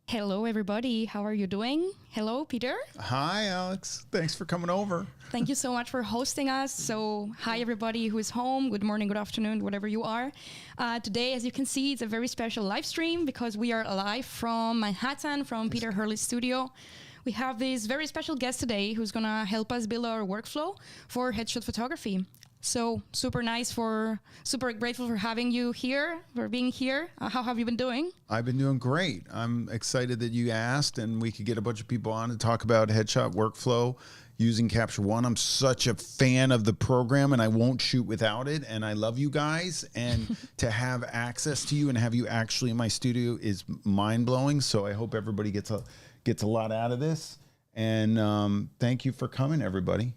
Hello, everybody. How are you doing? Hello, Peter. Hi, Alex. Thanks for coming over. Thank you so much for hosting us. So, hi, everybody who is home. Good morning, good afternoon, whatever you are. Today, as you can see, it's a very special live stream because we are live from Manhattan, from Peter Hurley's studio. We have this very special guest today who's going to help us build our workflow for headshot photography. So super grateful for having you here, for being here. How have you been doing? I've been doing great. I'm excited that you asked and we could get a bunch of people on to talk about headshot workflow using Capture One. I'm such a fan of the program and I won't shoot without it. And I love you guys. And to have access to you and have you actually in my studio is mind blowing. So I hope everybody gets a lot out of this. And thank you for coming, everybody.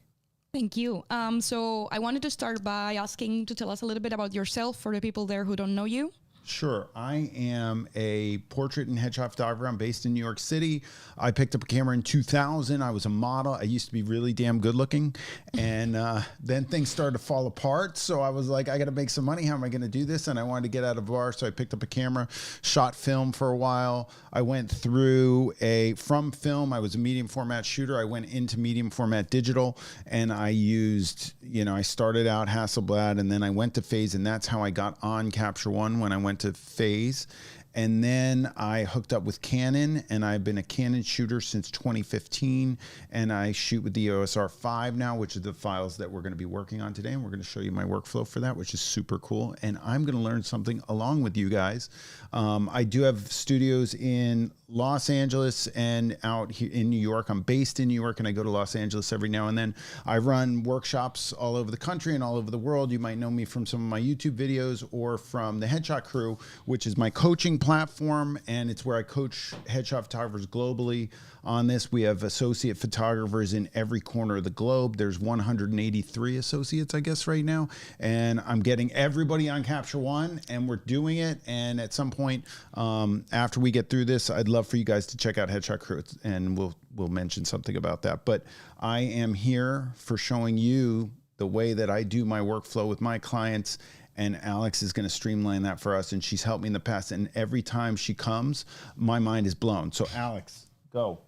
Thank you. So I wanted to start by asking to tell us a little bit about yourself for the people there who don't know you. Sure. I am a portrait and headshot photographer. I'm based in New York City. I picked up a camera in 2000. I was a model. I used to be really damn good looking. And then things started to fall apart. So I was like, I got to make some money. How am I going to do this? And I wanted to get out of bar. So I picked up a camera, shot film for a while. I went through from film, I was a medium format shooter. I went into medium format digital and I used, I started out Hasselblad and then I went to Phase, and that's how I got on Capture One when I went to Phase. And then I hooked up with Canon, and I've been a Canon shooter since 2015, and I shoot with the EOS R5 now, which are the files that we're going to be working on today, and we're going to show you my workflow for that, which is super cool, and I'm going to learn something along with you guys. I do have studios in Los Angeles and out here in New York. I'm based in New York, and I go to Los Angeles every now and then. I run workshops all over the country and all over the world. You might know me from some of my YouTube videos or from the Headshot Crew, which is my coaching platform, and it's where I coach headshot photographers globally on this. We have associate photographers in every corner of the globe. There's 183 associates, I guess, right now, and I'm getting everybody on Capture One, and we're doing it. And at some point after we get through this, I'd love for you guys to check out Headshot Crew, and we'll mention something about that. But I am here for showing you the way that I do my workflow with my clients, and Alex is going to streamline that for us, and she's helped me in the past, and every time she comes, my mind is blown. So Alex, go.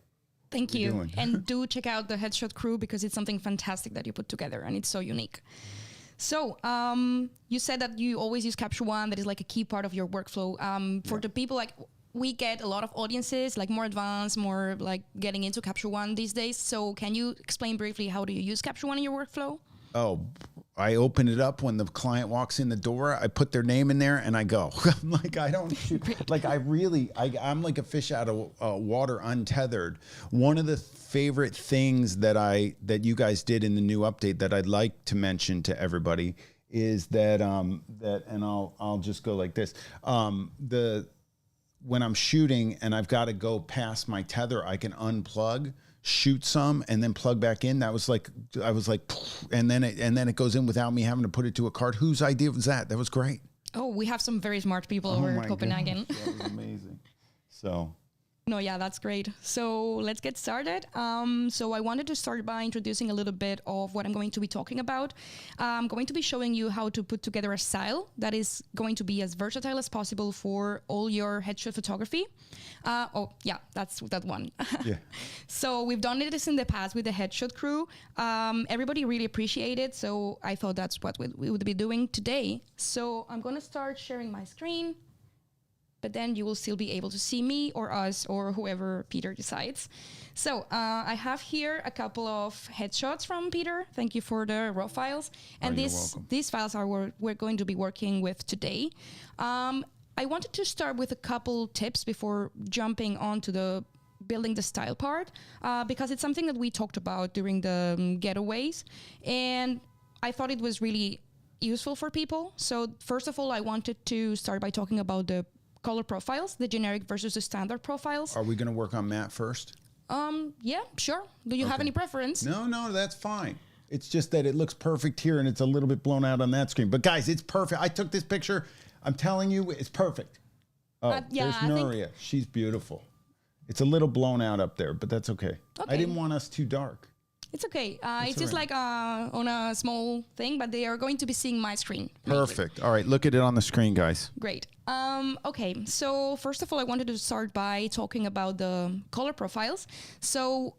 Thank you. And do check out the Headshot Crew because it's something fantastic that you put together, and it's so unique. So you said that you always use Capture One. That is like a key part of your workflow. For the people, like, we get a lot of audiences, like more advanced, more like getting into Capture One these days. So can you explain briefly how do you use Capture One in your workflow? Oh, I open it up when the client walks in the door. I put their name in there and I go. I'm like, I don't shoot. Like, I'm like a fish out of water, untethered. One of the favorite things that you guys did in the new update that I'd like to mention to everybody is that and I'll just go like this. When I'm shooting and I've got to go past my tether, I can unplug, shoot some, and then plug back in. That was like, I was like, and then it goes in without me having to put it to a card. Whose idea was that? That was great. Oh, we have some very smart people over in Copenhagen. Goodness, that was amazing. So. No, yeah, that's great. So let's get started. So I wanted to start by introducing a little bit of what I'm going to be talking about. I'm going to be showing you how to put together a style that is going to be as versatile as possible for all your headshot photography. Oh, yeah, that's that one. Yeah. So we've done this in the past with the Headshot Crew. Everybody really appreciated it. So I thought that's what we would be doing today. So I'm going to start sharing my screen, but then you will still be able to see me or us or whoever Peter decides. So I have here a couple of headshots from Peter. Thank you for the raw files. And these files are what we're going to be working with today. I wanted to start with a couple tips before jumping on to the building the style part, because it's something that we talked about during the getaways. And I thought it was really useful for people. So first of all, I wanted to start by talking about the color profiles, the generic versus the standard profiles. Are we going to work on matte first? Yeah, sure. Do you have any preference? No, that's fine. It's just that it looks perfect here and it's a little bit blown out on that screen. But guys, it's perfect. I took this picture. I'm telling you, it's perfect. Oh, yeah, there's Nuria. She's beautiful. It's a little blown out up there, but that's okay. I didn't want us too dark. It's okay. It's just like on a small thing, but they are going to be seeing my screen. Perfect. All right, look at it on the screen, guys. Great. Okay, so first of all, I wanted to start by talking about the color profiles. So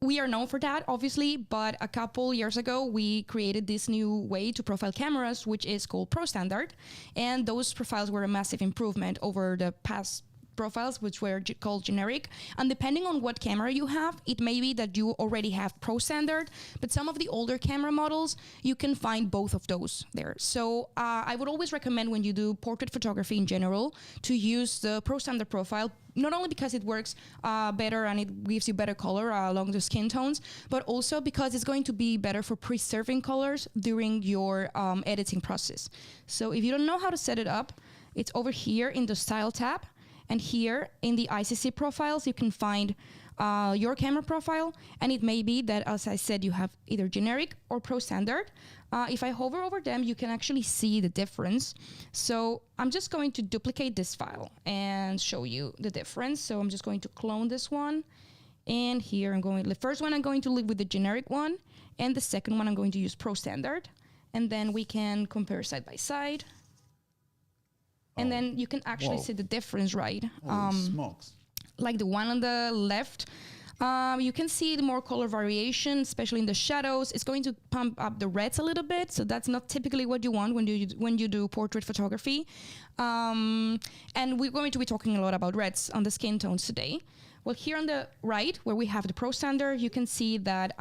we are known for that, obviously, but a couple years ago, we created this new way to profile cameras, which is called Pro Standard. And those profiles were a massive improvement over the past profiles, which were called generic. And depending on what camera you have, it may be that you already have Pro Standard, but some of the older camera models, you can find both of those there. So I would always recommend when you do portrait photography in general to use the Pro Standard profile, not only because it works better and it gives you better color along the skin tones, but also because it's going to be better for preserving colors during your editing process. So if you don't know how to set it up, it's over here in the Style tab. And here in the ICC profiles, you can find your camera profile. And it may be that, as I said, you have either generic or Pro Standard. If I hover over them, you can actually see the difference. So I'm just going to duplicate this file and show you the difference. So I'm just going to clone this one. And here the first one I'm going to leave with the generic one. And the second one I'm going to use Pro Standard. And then we can compare side by side. And then you can actually see the difference, right? Holy smokes. Like the one on the left, you can see the more color variation, especially in the shadows. It's going to pump up the reds a little bit, so that's not typically what you want when you do portrait photography. And we're going to be talking a lot about reds on the skin tones today. Well, here on the right, where we have the Pro Standard, you can see that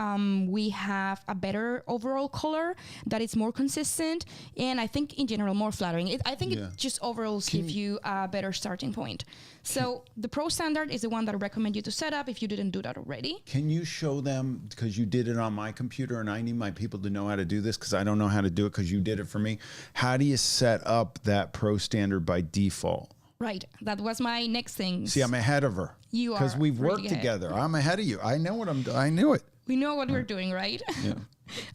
we have a better overall color, that it's more consistent, and I think in general more flattering. I think it just overall gives you a better starting point. So the Pro Standard is the one that I recommend you to set up if you didn't do that already. Can you show them, because you did it on my computer and I need my people to know how to do this because I don't know how to do it because you did it for me. How do you set up that Pro Standard by default? Right. That was my next thing. See, I'm ahead of her. You are. Because we've worked together. I'm ahead of you. I know what I knew it. We know what we're doing, right? Yeah.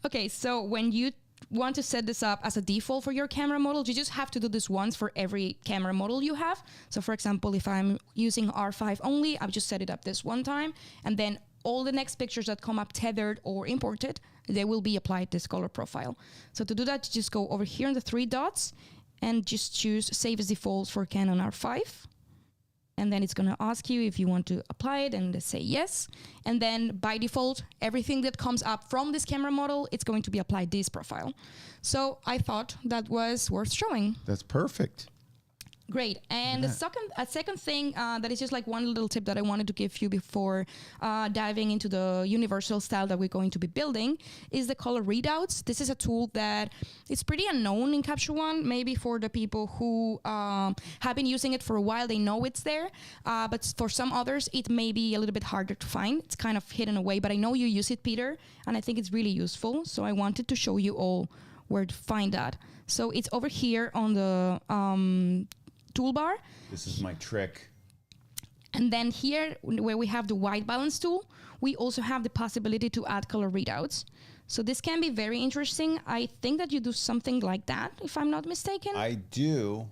Okay, so when you want to set this up as a default for your camera model, you just have to do this once for every camera model you have. So for example, if I'm using R5 only, I've just set it up this one time. And then all the next pictures that come up tethered or imported, they will be applied this color profile. So to do that, just go over here on the three dots and just choose Save as Default for Canon R5. And then it's going to ask you if you want to apply it and say yes. And then by default, everything that comes up from this camera model, it's going to be applied this profile. So I thought that was worth showing. That's perfect. Great. And a second thing that is just like one little tip that I wanted to give you before diving into the universal style that we're going to be building is the color readouts. This is a tool that is pretty unknown in Capture One. Maybe for the people who have been using it for a while, they know it's there. But for some others, it may be a little bit harder to find. It's kind of hidden away, but I know you use it, Peter, and I think it's really useful. So I wanted to show you all where to find that. So it's over here on the toolbar. This is my trick. And then here, where we have the white balance tool, we also have the possibility to add color readouts. So this can be very interesting. I think that you do something like that, if I'm not mistaken. I do.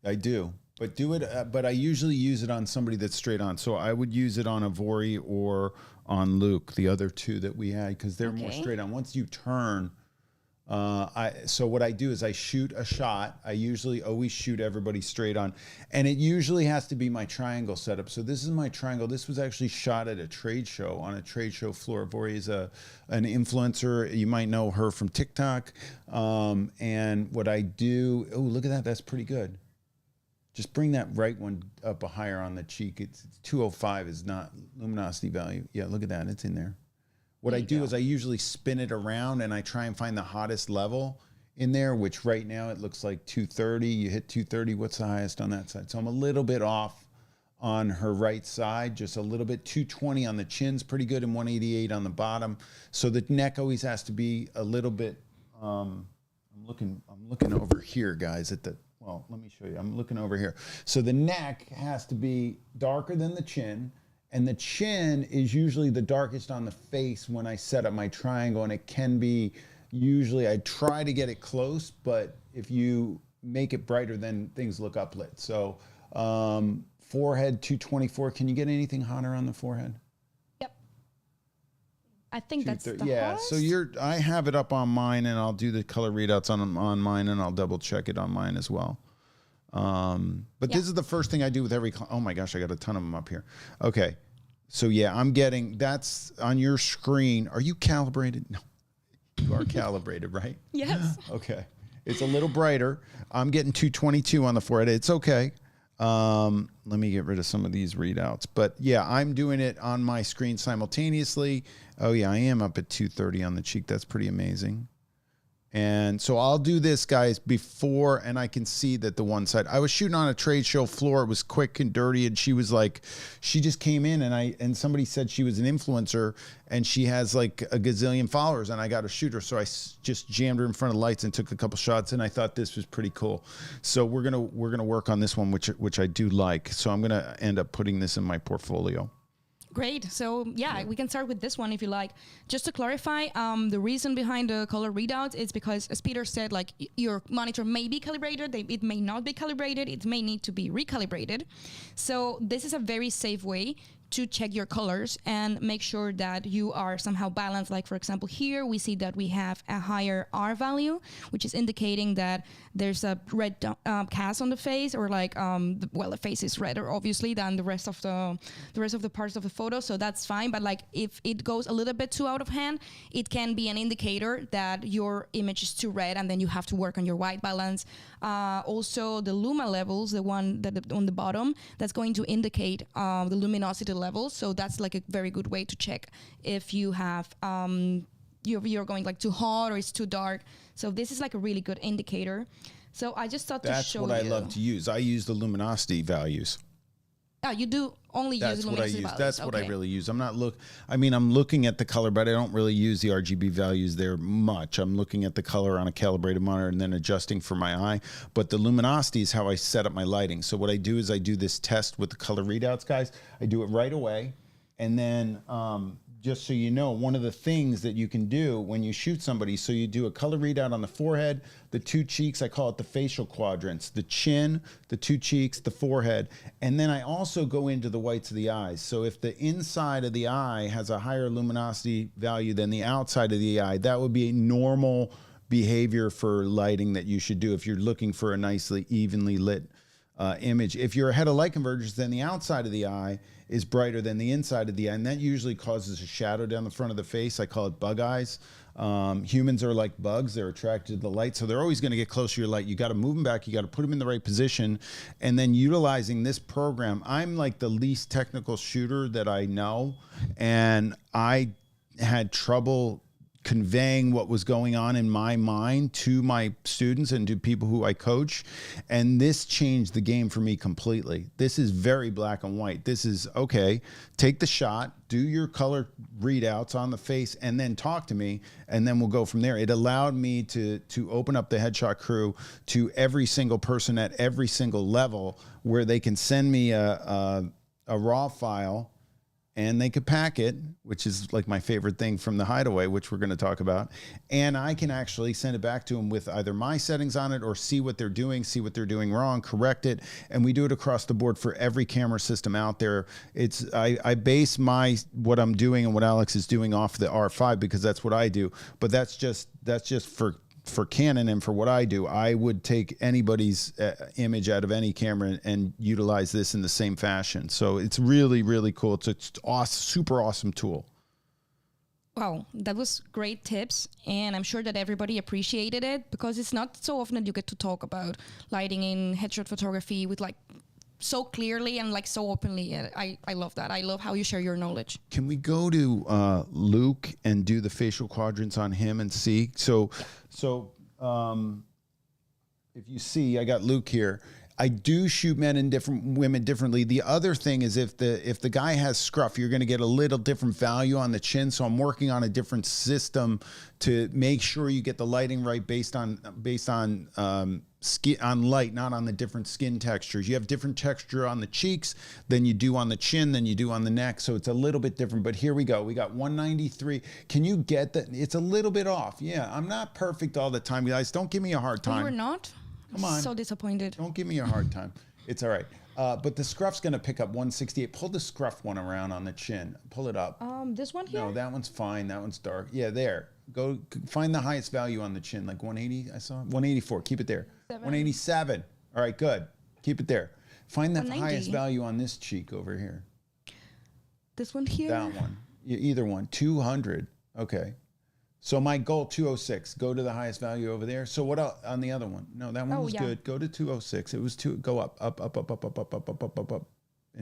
But do it. But I usually use it on somebody that's straight on. So I would use it on Avori or on Luke, the other two that we had, because they're more straight on. Once you turn. So what I do is I shoot a shot. I usually always shoot everybody straight on, and it usually has to be my triangle setup. So this is my triangle. This was actually shot at a trade show, on a trade show floor. Vori is an influencer. You might know her from TikTok. And what I do, oh, look at that. That's pretty good. Just bring that right one up a higher on the cheek. It's 205 is not luminosity value. Yeah, look at that. It's in there. What I do is I usually spin it around and I try and find the hottest level in there, which right now it looks like 230. You hit 230. What's the highest on that side? So I'm a little bit off on her right side, just a little bit. 220 on the chin's pretty good, and 188 on the bottom. So the neck always has to be a little bit. I'm looking over here, guys. Well, let me show you. I'm looking over here. So the neck has to be darker than the chin. And the chin is usually the darkest on the face when I set up my triangle, and it can be usually, I try to get it close, but if you make it brighter, then things look uplit. So forehead 224, can you get anything hotter on the forehead? Yep. I think that's the yeah. So I have it up on mine, and I'll do the color readouts on mine, and I'll double check it on mine as well. But this is the first thing I do with every. Oh my gosh, I got a ton of them up here. Okay, so yeah, I'm getting that's on your screen. Are you calibrated? No, you are calibrated, right? Yes. Okay, it's a little brighter. I'm getting 222 on the forehead. It's okay. Let me get rid of some of these readouts. But yeah, I'm doing it on my screen simultaneously. Oh yeah, I am up at 230 on the cheek. That's pretty amazing. And so I'll do this, guys, before, and I can see that the one side. I was shooting on a trade show floor. It was quick and dirty, and she was like, she just came in, and somebody said she was an influencer, and she has like a gazillion followers, and I got to shoot her. So I just jammed her in front of the lights and took a couple shots, and I thought this was pretty cool. So we're gonna work on this one, which I do like. So I'm gonna end up putting this in my portfolio. Great. So yeah, we can start with this one if you like. Just to clarify, the reason behind the color readouts is because, as Peter said, like your monitor may be calibrated, it may not be calibrated, it may need to be recalibrated. So this is a very safe way to check your colors and make sure that you are somehow balanced. Like for example, here we see that we have a higher R value, which is indicating that there's a red cast on the face, or like the face is redder obviously than the rest of the parts of the photo. So that's fine. But like if it goes a little bit too out of hand, it can be an indicator that your image is too red, and then you have to work on your white balance. Also the Luma levels, the one that on the bottom, that's going to indicate the luminosity levels. So that's like a very good way to check if you have you're going like too hot or it's too dark. So this is like a really good indicator. So I just thought to show you. That's what I love to use. I use the luminosity values. Oh, you do only use luminosity values. That's what I really use. I'm looking at the color, but I don't really use the RGB values there much. I'm looking at the color on a calibrated monitor and then adjusting for my eye. But the luminosity is how I set up my lighting. So what I do is I do this test with the color readouts, guys. I do it right away. And then just so you know, one of the things that you can do when you shoot somebody, so you do a color readout on the forehead, the two cheeks, I call it the facial quadrants, the chin, the two cheeks, the forehead, and then I also go into the whites of the eyes. So if the inside of the eye has a higher luminosity value than the outside of the eye, that would be a normal behavior for lighting that you should do if you're looking for a nicely evenly lit image. If you're ahead of light convergence, then the outside of the eye is brighter than the inside of the eye, and that usually causes a shadow down the front of the face. I call it bug eyes. Humans are like bugs. They're attracted to the light, so they're always going to get closer to your light. You got to move them back. You got to put them in the right position, and then utilizing this program. I'm like the least technical shooter that I know, and I had trouble conveying what was going on in my mind to my students and to people who I coach. And this changed the game for me completely. This is very black and white. This is, okay, take the shot, do your color readouts on the face, and then talk to me, and then we'll go from there. It allowed me to open up the headshot crew to every single person at every single level, where they can send me a raw file, and they could pack it, which is like my favorite thing from the Hideaway, which we're going to talk about. And I can actually send it back to them with either my settings on it, or see what they're doing wrong, correct it. And we do it across the board for every camera system out there. I base what I'm doing and what Alex is doing off the R5, because that's what I do. But that's just for Canon, and for what I do, I would take anybody's image out of any camera and utilize this in the same fashion. So it's really, really cool. It's awesome, super awesome tool. Wow, that was great tips, and I'm sure that everybody appreciated it, because it's not so often that you get to talk about lighting in headshot photography with like so clearly and like so openly. I love that. I love how you share your knowledge. Can we go to Luke and do the facial quadrants on him and see? So if you see, I got Luke here. I do shoot men and women differently. The other thing is, if the guy has scruff, you're going to get a little different value on the chin. So I'm working on a different system to make sure you get the lighting right based on skin, on light, not on the different skin textures. You have different texture on the cheeks than you do on the chin, than you do on the neck. So it's a little bit different. But here we go. We got 193. Can you get that? It's a little bit off. Yeah, I'm not perfect all the time, guys. Don't give me a hard time. You were not? Come on. So disappointed. Don't give me a hard time. It's all right. But the scruff's going to pick up 168. Pull the scruff one around on the chin. Pull it up. This one here? No, that one's fine. That one's dark. Yeah, there. Go find the highest value on the chin, like 180. I saw 184. Keep it there. 187. All right, good. Keep it there. Find the highest value on this cheek over here. This one here? That one. Either one. 200. Okay. So my goal, 206. Go to the highest value over there. So what else on the other one? No, that one was good. Go to 206. It was go up, and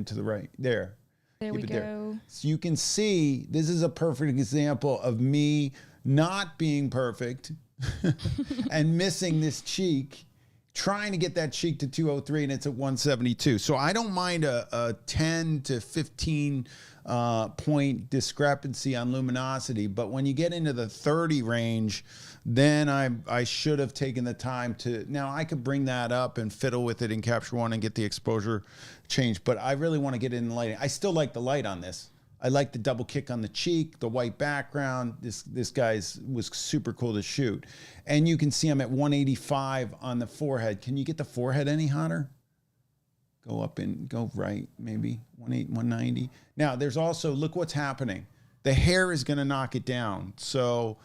to the right. There. There we go. So you can see this is a perfect example of me not being perfect and missing this cheek, trying to get that cheek to 203, and it's at 172. So I don't mind a 10 to 15 point discrepancy on luminosity, but when you get into the 30 range, then I should have taken the time to. Now I could bring that up and fiddle with it in Capture One and get the exposure change, but I really want to get in the lighting. I still like the light on this. I like the double kick on the cheek, the white background. This guy's was super cool to shoot, and you can see I'm at 185 on the forehead. Can you get the forehead any hotter? Go up and go right, maybe 190. Now there's also, look what's happening. The hair is going to knock it down. So,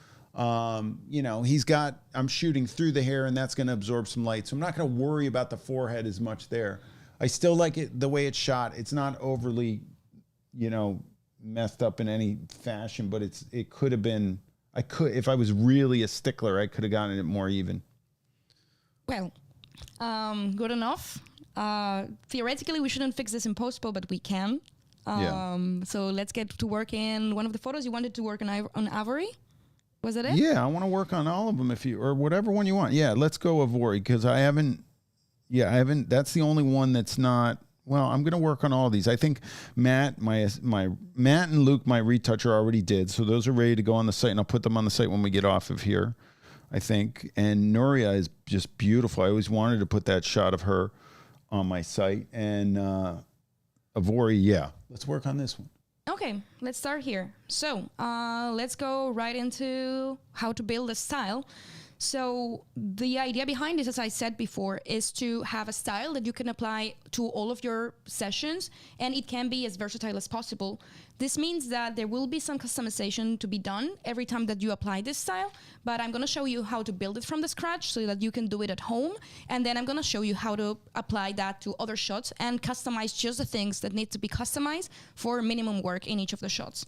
you know, I'm shooting through the hair and that's going to absorb some light. So I'm not going to worry about the forehead as much there. I still like it the way it's shot. It's not overly, you know, messed up in any fashion, but it could have been, if I was really a stickler, I could have gotten it more even. Well, good enough. Theoretically, we shouldn't fix this in post-pro, but we can. So let's get to work in one of the photos. You wanted to work on Ivory? Was it? Yeah, I want to work on all of them or whatever one you want. Yeah, let's go Ivory because I haven't. That's the only one that's not. Well, I'm going to work on all of these. I think Matt, Matt and Luke, my retoucher already did. So those are ready to go on the site, and I'll put them on the site when we get off of here, I think. And Nuria is just beautiful. I always wanted to put that shot of her on my site. And Ivory, yeah. Let's work on this one. Okay, let's start here. So let's go right into how to build a style. So the idea behind this, as I said before, is to have a style that you can apply to all of your sessions, and it can be as versatile as possible. This means that there will be some customization to be done every time that you apply this style, but I'm going to show you how to build it from the scratch so that you can do it at home, and then I'm going to show you how to apply that to other shots and customize just the things that need to be customized for minimum work in each of the shots.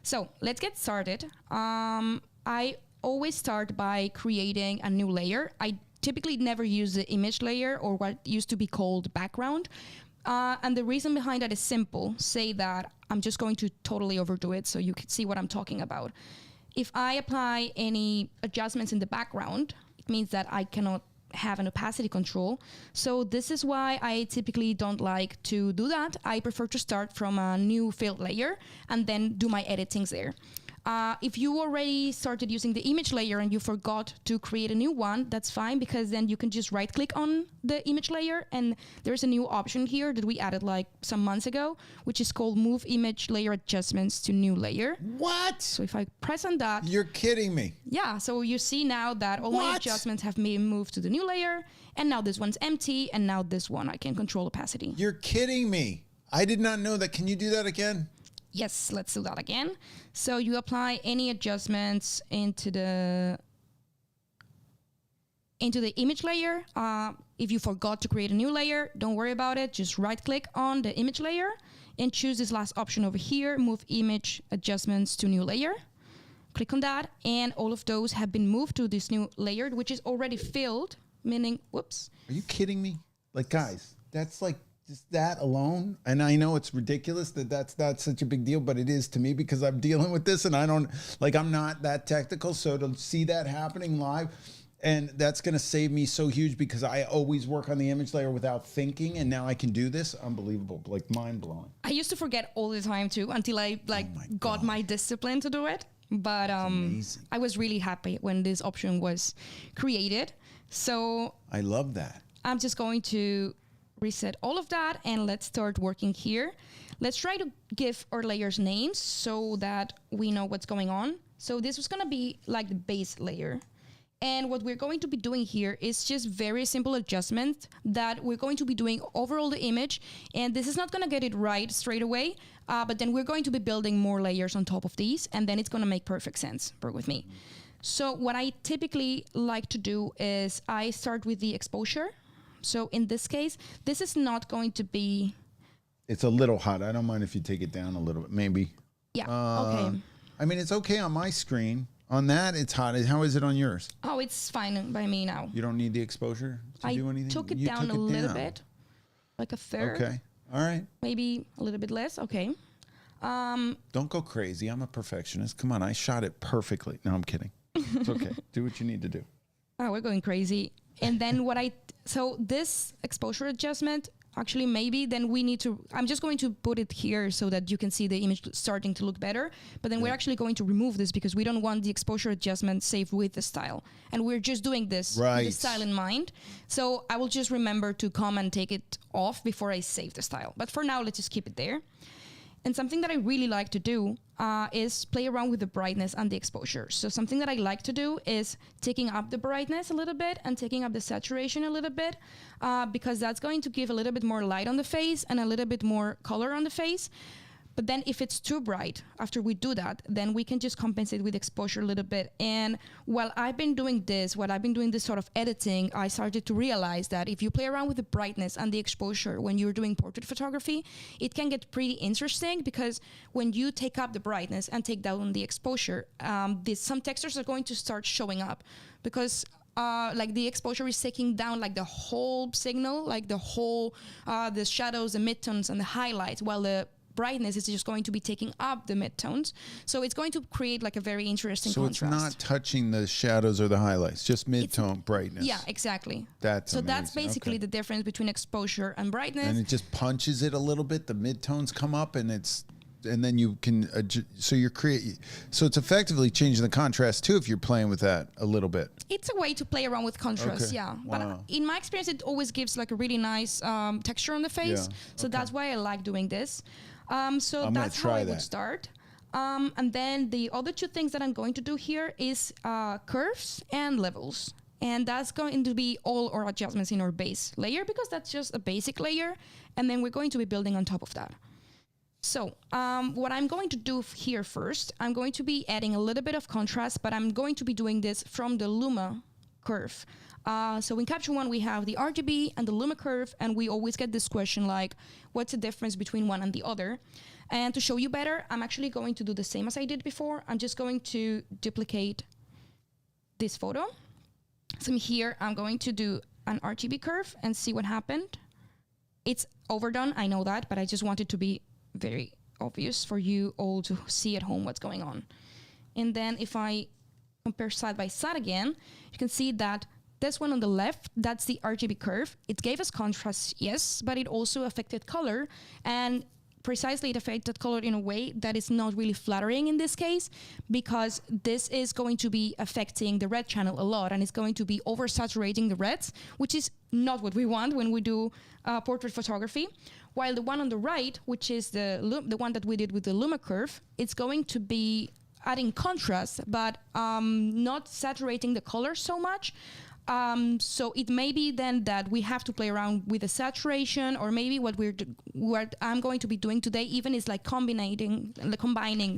So let's get started. I always start by creating a new layer. I typically never use the image layer or what used to be called background. And the reason behind that is simple. Say that I'm just going to totally overdo it so you can see what I'm talking about. If I apply any adjustments in the background, it means that I cannot have an opacity control. So this is why I typically don't like to do that. I prefer to start from a new filled layer and then do my editings there. If you already started using the image layer and you forgot to create a new one, that's fine, because then you can just right click on the image layer, and there's a new option here that we added like some months ago, which is called Move Image Layer Adjustments to New Layer. What? So if I press on that. You're kidding me. Yeah, so you see now that all my adjustments have been moved to the new layer, and now this one's empty, and now this one I can control opacity. You're kidding me. I did not know that. Can you do that again? Yes, let's do that again. So you apply any adjustments into the image layer. If you forgot to create a new layer, don't worry about it. Just right click on the image layer and choose this last option over here, Move Image Adjustments to New Layer. Click on that, and all of those have been moved to this new layer, which is already filled, meaning, whoops. Are you kidding me? Like, guys, that's like, just that alone, and I know it's ridiculous that that's not such a big deal, but it is to me because I'm dealing with this and I'm not that technical. So to see that happening live, and that's going to save me so huge because I always work on the image layer without thinking, and now I can do this. Unbelievable, like mind blowing. I used to forget all the time too until I got my discipline to do it. But I was really happy when this option was created. So I love that. I'm just going to reset all of that, and let's start working here. Let's try to give our layers names so that we know what's going on. So this was going to be like the base layer, And what we're going to be doing here is just very simple adjustments that we're going to be doing overall the image. And this is not going to get it right straight away, but then we're going to be building more layers on top of these, and then it's going to make perfect sense. Bear with me. So what I typically like to do is I start with the exposure. So in this case, this is not going to be... It's a little hot. I don't mind if you take it down a little bit, maybe. Yeah, okay. I mean, it's okay on my screen. On that, it's hot. How is it on yours? Oh, it's fine by me now. You don't need the exposure to do anything? I took it down a little bit, like a third. Okay, all right. Maybe a little bit less, okay. Don't go crazy. I'm a perfectionist. Come on, I shot it perfectly. No, I'm kidding. It's okay. Do what you need to do. Oh, we're going crazy. And then so this exposure adjustment, actually maybe then we need to, I'm just going to put it here so that you can see the image starting to look better. But then we're actually going to remove this because we don't want the exposure adjustment saved with the style. And we're just doing this with the style in mind. So I will just remember to come and take it off before I save the style. But for now, let's just keep it there. And something that I really like to do is play around with the brightness and the exposure. So something that I like to do is taking up the brightness a little bit and taking up the saturation a little bit because that's going to give a little bit more light on the face and a little bit more color on the face. But then if it's too bright, after we do that, then we can just compensate with exposure a little bit. And while I've been doing this sort of editing, I started to realize that if you play around with the brightness and the exposure when you're doing portrait photography, it can get pretty interesting because when you take up the brightness and take down the exposure, some textures are going to start showing up because like the exposure is taking down like the whole signal, like the whole, the shadows, the midtones and the highlights, while the brightness is just going to be taking up the midtones. So it's going to create like a very interesting contrast. So it's not touching the shadows or the highlights, just midtone brightness. Yeah, exactly. That's amazing. That's basically the difference between exposure and brightness. And it just punches it a little bit. The midtones come up and then you can, so it's effectively changing the contrast too if you're playing with that a little bit. It's a way to play around with contrast, okay. yeah. Wow. But in my experience, it always gives like a really nice texture on the face. Yeah. So that's why I like doing this. So I'm that's how I would start. And then the other two things that I'm going to do here is curves and levels. And that's going to be all our adjustments in our base layer because that's just a basic layer. And then we're going to be building on top of that. So what I'm going to do here first, I'm going to be adding a little bit of contrast, but I'm going to be doing this from the Luma curve. So in Capture One, we have the RGB and the Luma curve, and we always get this question like, what's the difference between one and the other? And to show you better, I'm actually going to do the same as I did before. I'm just going to duplicate this photo. So here, I'm going to do an RGB curve and see what happened. It's overdone, I know that, but I just want it to be very obvious for you all to see at home what's going on. And then if I compare side by side again, you can see that this one on the left, that's the RGB curve. It gave us contrast, yes, but it also affected color. And precisely it affected color in a way that is not really flattering in this case, because this is going to be affecting the red channel a lot, and it's going to be oversaturating the reds, which is not what we want when we do portrait photography. While the one on the right, which is the one that we did with the Luma curve, it's going to be adding contrast, but not saturating the color so much. So it may be then that we have to play around with the saturation, or maybe what I'm going to be doing today even is like combining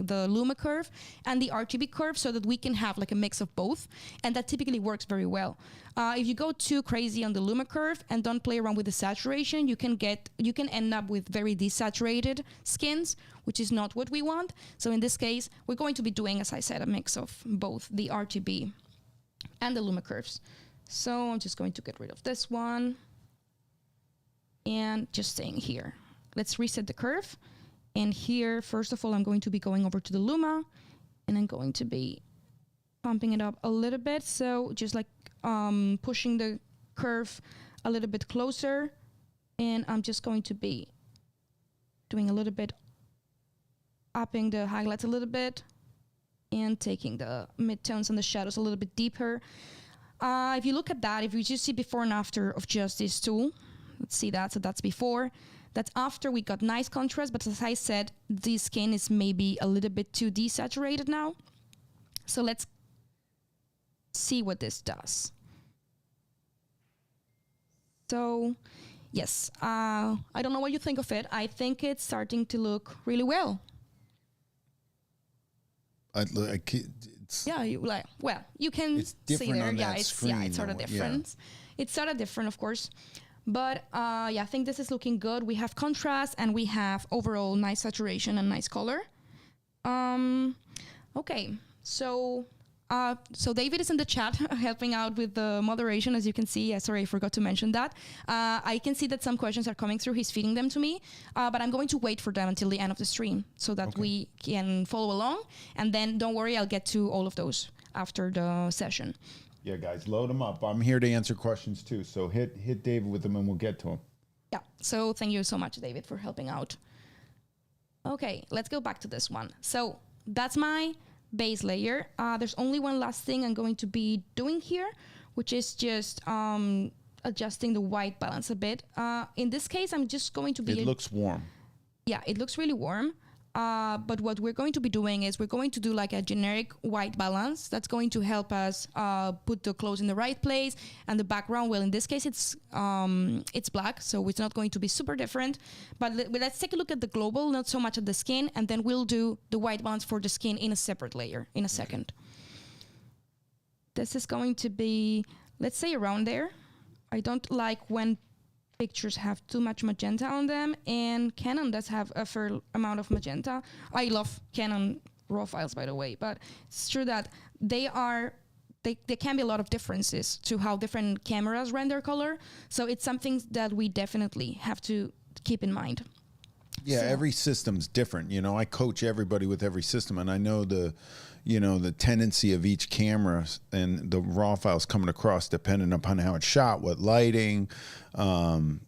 the Luma curve and the RGB curve so that we can have like a mix of both, and that typically works very well. If you go too crazy on the Luma curve and don't play around with the saturation, you can end up with very desaturated skins, which is not what we want. So in this case, we're going to be doing, as I said, a mix of both the RGB and the Luma curves. So I'm just going to get rid of this one and just staying here. Let's reset the curve. And here, first of all, I'm going to be going over to the Luma, and I'm going to be pumping it up a little bit. So just like pushing the curve a little bit closer. And I'm just going to be doing a little bit, upping the highlights a little bit and taking the midtones and the shadows a little bit deeper. If you look at that, if you just see before and after of just this tool, let's see that. So that's before. That's after we got nice contrast. But as I said, the skin is maybe a little bit too desaturated now. So let's see what this does. So, yes, I don't know what you think of it. I think it's starting to look really well. It's you can see there. On Yeah, it's sort of different. Yeah. It's sort of different, of course. But I think this is looking good. We have contrast and we have overall nice saturation and nice color. Okay, so David is in the chat helping out with the moderation, as you can see. Sorry, I forgot to mention that. I can see that some questions are coming through. He's feeding them to me, but I'm going to wait for them until the end of the stream so that we can follow along. And then don't worry, I'll get to all of those after the session. Yeah, guys, load them up. I'm here to answer questions too. So hit David with them and we'll get to them. Yeah, so thank you so much, David, for helping out. Okay, let's go back to this one. So that's my base layer. There's only one last thing I'm going to be doing here, which is just adjusting the white balance a bit. In this case, I'm just going to be... It looks warm. Yeah, it looks really warm. But what we're going to be doing is we're going to do like a generic white balance that's going to help us put the clothes in the right place, and the background, well, in this case it's black, so it's not going to be super different. But let's take a look at the global, not so much at the skin, and then we'll do the white balance for the skin in a separate layer in a second. This is going to be, let's say, around there. I don't like when pictures have too much magenta on them, and Canon does have a fair amount of magenta. I love Canon RAW files, by the way, but it's true that there can be a lot of differences to how different cameras render color. So it's something that we definitely have to keep in mind. Yeah, every system's different. You know, I coach everybody with every system, and I know the tendency of each camera and the raw files coming across depending upon how it's shot, what lighting,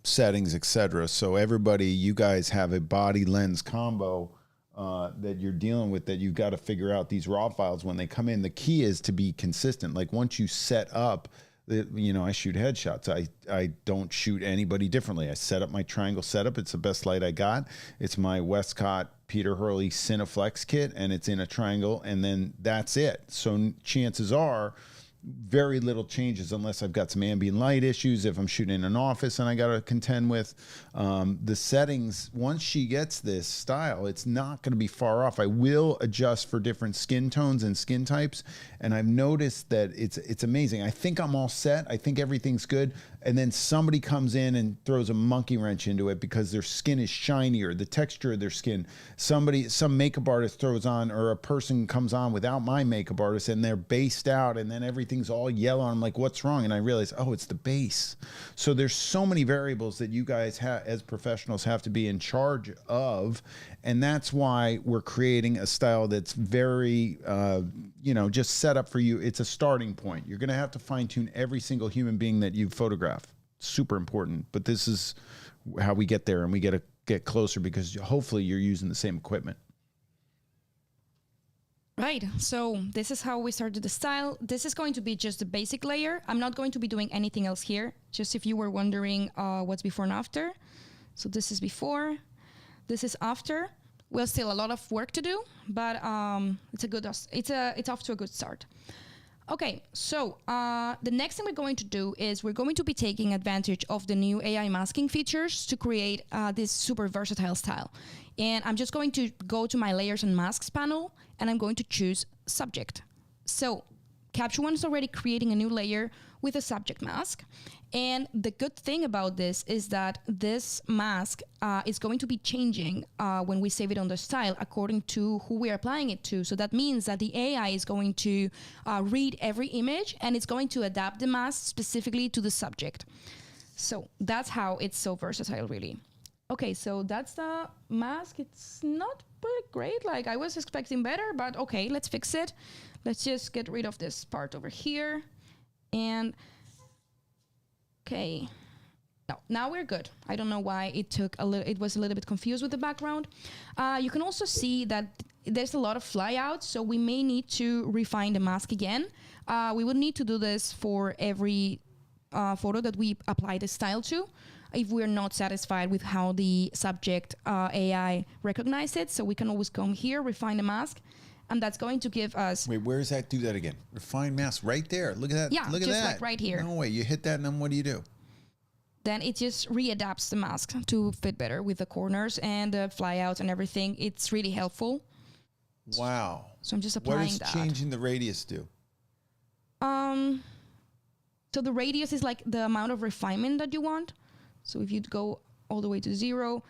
settings, etc. So everybody, you guys have a body lens combo that you're dealing with, that you've got to figure out these raw files when they come in. The key is to be consistent. Like once you set up, I shoot headshots. I don't shoot anybody differently. I set up my triangle setup. It's the best light I got. It's my Westcott Peter Hurley Cineflex kit, and it's in a triangle, and then that's it. So chances are very little changes unless I've got some ambient light issues. If I'm shooting in an office and I got to contend with the settings, once she gets this style, it's not going to be far off. I will adjust for different skin tones and skin types, and I've noticed that it's amazing. I think I'm all set. I think everything's good, and then somebody comes in and throws a monkey wrench into it because their skin is shinier, the texture of their skin. Some makeup artist throws on, or a person comes on without my makeup artist, and they're based out, and then everything's all yellow. I'm like, what's wrong? And I realize, oh, it's the base. So there's so many variables that you guys as professionals have to be in charge of, and that's why we're creating a style that's very just set up for you. It's a starting point. You're going to have to fine-tune every single human being that you photograph. Super important, but this is how we get there, and we get closer because hopefully you're using the same equipment. Right, so this is how we started the style. This is going to be just the basic layer. I'm not going to be doing anything else here, just if you were wondering what's before and after. So this is before, this is after. Well, still a lot of work to do, but it's off to a good start. Okay, so the next thing we're going to do is we're going to be taking advantage of the new AI masking features to create this super versatile style. And I'm just going to go to my layers and masks panel, and I'm going to choose subject. So Capture One is already creating a new layer with a subject mask. And the good thing about this is that this mask is going to be changing when we save it on the style according to who we are applying it to. So that means that the AI is going to read every image, and it's going to adapt the mask specifically to the subject. So that's how it's so versatile, really. Okay, so that's the mask. It's not pretty great. Like I was expecting better, but okay, let's fix it. Let's just get rid of this part over here. And okay, now we're good. I don't know why it was a little bit confused with the background. You can also see that there's a lot of flyouts, so we may need to refine the mask again. We would need to do this for every photo that we apply the style to, if we're not satisfied with how the subject AI recognizes it. So we can always come here, refine the mask, and that's going to give us. Wait, where does that do that again? Refine mask right there. Look at that. Yeah, look at just that. like right here. No way. You hit that, and then what do? Then it just readapts the mask to fit better with the corners and the flyouts and everything. It's really helpful. Wow. So I'm just applying What that. does changing the radius do? So the radius is like the amount of refinement that you want. So if you go all the way to 0,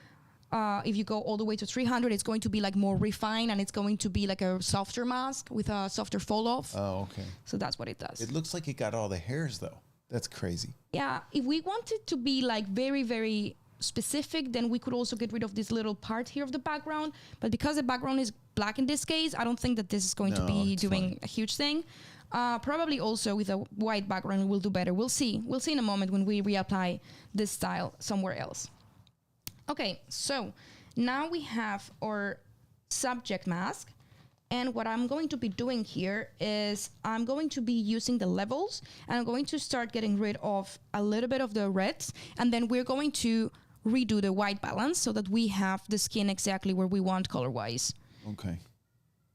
if you go all the way to 300, it's going to be like more refined, and it's going to be like a softer mask with a softer fall off. Oh, okay. So that's what it does. It looks like it got all the hairs though. That's crazy. Yeah, if we wanted to be like very, very specific, then we could also get rid of this little part here of the background. But because the background is black in this case, I don't think that this is going to be doing a huge thing. Probably also with a white background we'll do better. We'll see. We'll see in a moment when we reapply this style somewhere else. Okay, so now we have our subject mask. And what I'm going to be doing here is I'm going to be using the levels, and I'm going to start getting rid of a little bit of the reds, and then we're going to redo the white balance so that we have the skin exactly where we want color-wise. Okay.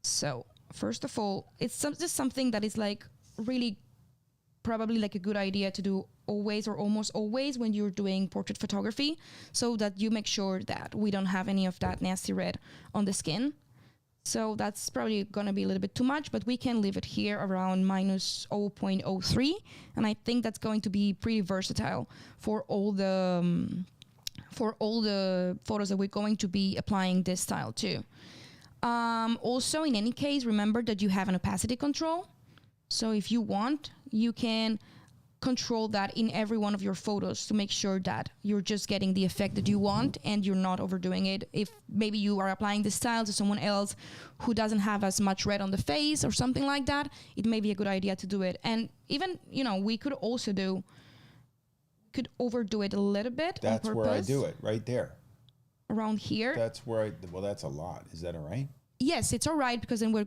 So first of all, it's just something that is like really probably like a good idea to do always or almost always when you're doing portrait photography, so that you make sure that we don't have any of that nasty red on the skin. So that's probably going to be a little bit too much, but we can leave it here around minus 0.03. And I think that's going to be pretty versatile for all the photos that we're going to be applying this style to. Also, in any case, remember that you have an opacity control. So if you want, you can control that in every one of your photos to make sure that you're just getting the effect that you want and you're not overdoing it. If maybe you are applying this style to someone else who doesn't have as much red on the face or something like that, it may be a good idea to do it. And even, we could also overdo it a little bit. That's on where I purpose. do it, right there. Around here. That's where well, that's a lot. Is that all right? Yes, it's all right, because then we're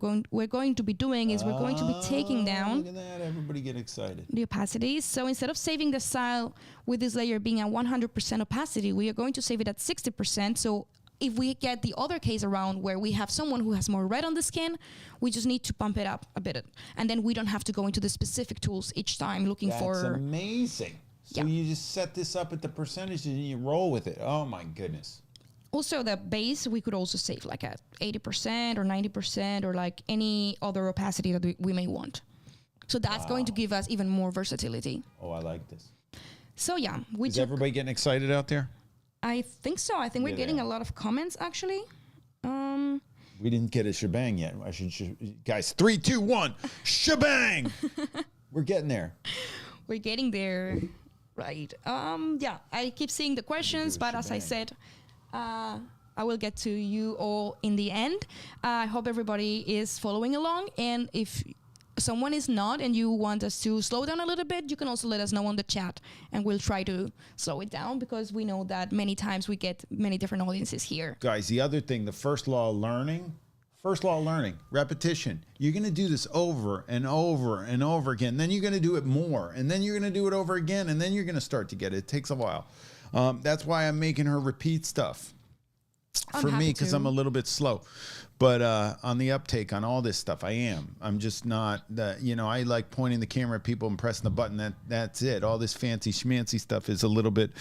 going to be doing is we're going to be taking down. Look at that. Everybody get excited. The opacities. So instead of saving the style with this layer being at 100% opacity, we are going to save it at 60%. So if we get the other case around where we have someone who has more red on the skin, we just need to pump it up a bit. And then we don't have to go into the specific tools each time looking That's for... That's amazing. So you just set this up at the percentages and you roll with it. Oh my goodness. Also, the base, we could also save like at 80% or 90% or like any other opacity that we may want. So that's going to give us even more versatility. Oh, I like this. So yeah. Is everybody getting excited out there? I think so. I think we're getting a lot of comments actually. We didn't get a shebang yet. Guys, 3, 2, 1, shebang! We're getting there. We're getting there. Right. Yeah, I keep seeing the questions, but as I said, I will get to you all in the end. I hope everybody is following along. And if someone is not and you want us to slow down a little bit, you can also let us know on the chat and we'll try to slow it down, because we know that many times we get many different audiences here. Guys, the other thing, the first law of learning, repetition. You're going to do this over and over and over again. Then you're going to do it more. And then you're going to do it over again. And then you're going to start to get it. It takes a while. That's why I'm making her repeat stuff for me, because I'm a little bit slow. But on the uptake on all this stuff, I'm just not, I like pointing the camera at people and pressing the button. That's it. All this fancy schmancy stuff is a little bit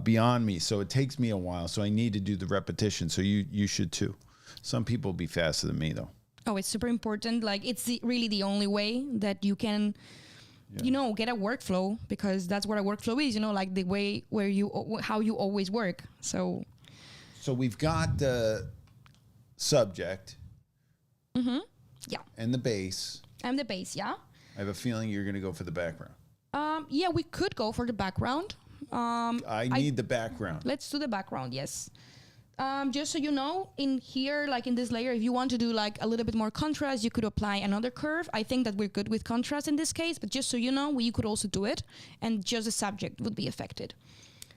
beyond me. So it takes me a while. So I need to do the repetition. So you should too. Some people will be faster than me, though. Oh, it's super important. Like, it's really the only way that you can, get a workflow, because that's what a workflow is, like the way where how you always work. So we've got the subject. Mm-hmm. Yeah. And the base. And the base, yeah. I have a feeling you're going to go for the background. Yeah, we could go for the background. I need the background. Let's do the background, yes. Just so you know, in here, like in this layer, if you want to do like a little bit more contrast, you could apply another curve. I think that we're good with contrast in this case, but just so you know, you could also do it, and just the subject would be affected.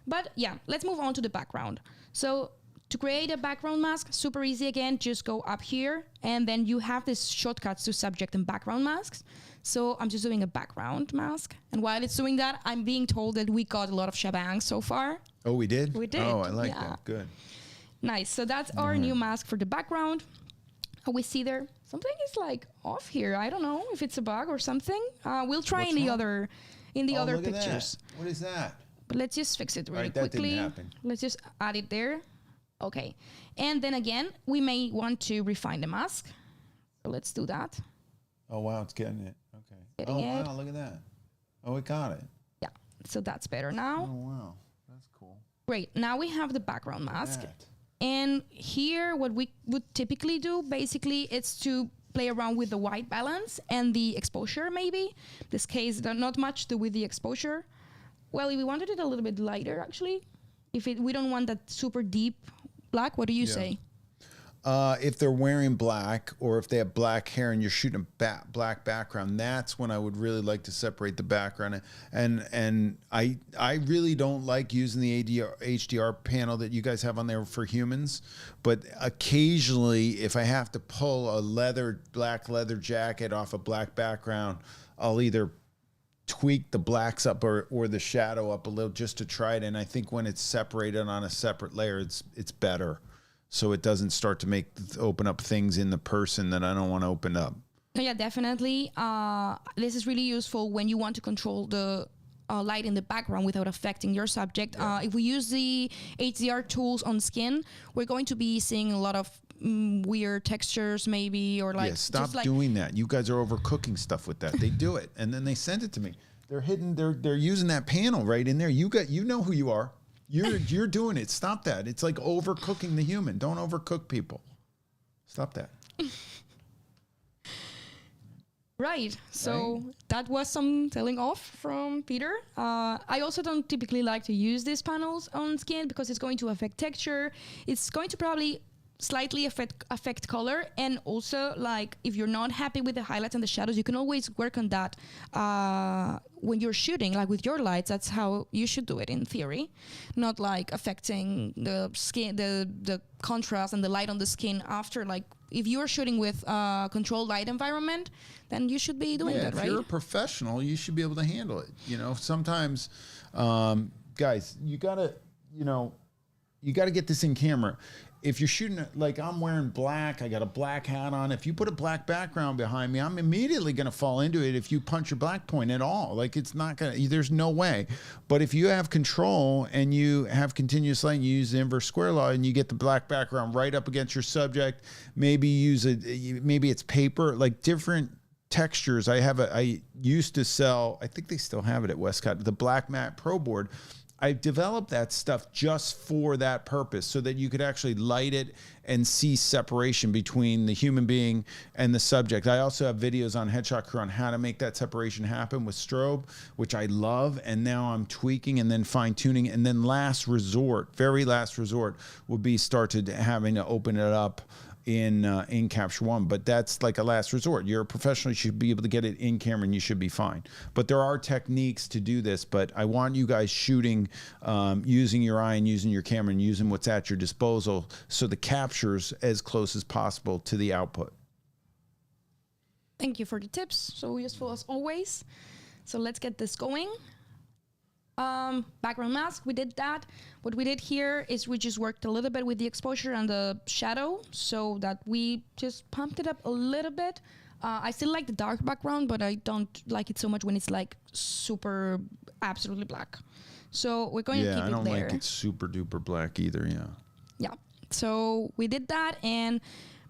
But yeah, let's move on to the background. So to create a background mask, super easy again, just go up here, and then you have these shortcuts to subject and background masks. So I'm just doing a background mask. And while it's doing that, I'm being told that we got a lot of shebangs so far. Oh, we did? We did. Oh, I like that. Good. Nice. So that's our new mask for the background. We see there something is like off here. I don't know if it's a bug or something. We'll try What's in the wrong? other Look at pictures. that. What is that? But let's just fix it really Right, that quickly. didn't happen. Let's just add it there. Okay. And then again, we may want to refine the mask. So let's do that. Oh, wow, it's getting it. Okay. Getting oh, it. wow, look at that. Oh, it got it. Yeah. So that's better now. Oh, wow. That's cool. Great. Now we have the background mask. That. And here, what we would typically do, basically, it's to play around with the white balance and the exposure, maybe. This case, not much to do with the exposure. Well, if we wanted it a little bit lighter, actually, we don't want that super deep black, what do you say? If they're wearing black, or if they have black hair and you're shooting a black background, that's when I would really like to separate the background. And I really don't like using the HDR panel that you guys have on there for humans. But occasionally, if I have to pull a black leather jacket off a black background, I'll either tweak the blacks up or the shadow up a little just to try it. And I think when it's separated on a separate layer, it's better. So it doesn't start to open up things in the person that I don't want to open up. Yeah, definitely. This is really useful when you want to control the light in the background without affecting your subject. Yeah. If we use the HDR tools on skin, we're going to be seeing a lot of weird textures, maybe, or like. Yeah, stop just like doing that. You guys are overcooking stuff with that. They do it, and then they send it to me. They're hidden. They're using that panel right in there. You know who you are. You're doing it. Stop that. It's like overcooking the human. Don't overcook people. Stop that. Right. So that was some telling off from Peter. I also don't typically like to use these panels on skin because it's going to affect texture. It's going to probably slightly affect color, and also, like, if you're not happy with the highlights and the shadows, you can always work on that when you're shooting, like with your lights. That's how you should do it in theory, not like affecting the skin, the contrast and the light on the skin after. Like, if you're shooting with a controlled light environment, then you should be doing that, right? If you're a professional, you should be able to handle it. You know, sometimes, guys, you gotta get this in camera. If you're shooting, like I'm wearing black, I got a black hat on. If you put a black background behind me, I'm immediately going to fall into it if you punch your black point at all. Like, it's not going to, there's no way. But if you have control and you have continuous light and you use the inverse square law and you get the black background right up against your subject, maybe maybe it's paper, like different textures. I used to sell, I think they still have it at Westcott, the Black Matte Pro Board. I developed that stuff just for that purpose, so that you could actually light it and see separation between the human being and the subject. I also have videos on Headshot Crew on how to make that separation happen with strobe, which I love. And now I'm tweaking and then fine tuning. And then last resort, very last resort, would be having to open it up in Capture One. But that's like a last resort. You're a professional, you should be able to get it in camera and you should be fine. But there are techniques to do this, but I want you guys shooting using your eye and using your camera and using what's at your disposal, so the capture's as close as possible to the output. Thank you for the tips, so useful as always. So let's get this going. Background mask, we did that. What we did here is we just worked a little bit with the exposure and the shadow, so that we just pumped it up a little bit. I still like the dark background, but I don't like it so much when it's like super absolutely black. So we're going to keep it there. Yeah, I don't like it super duper black either. Yeah. So we did that, and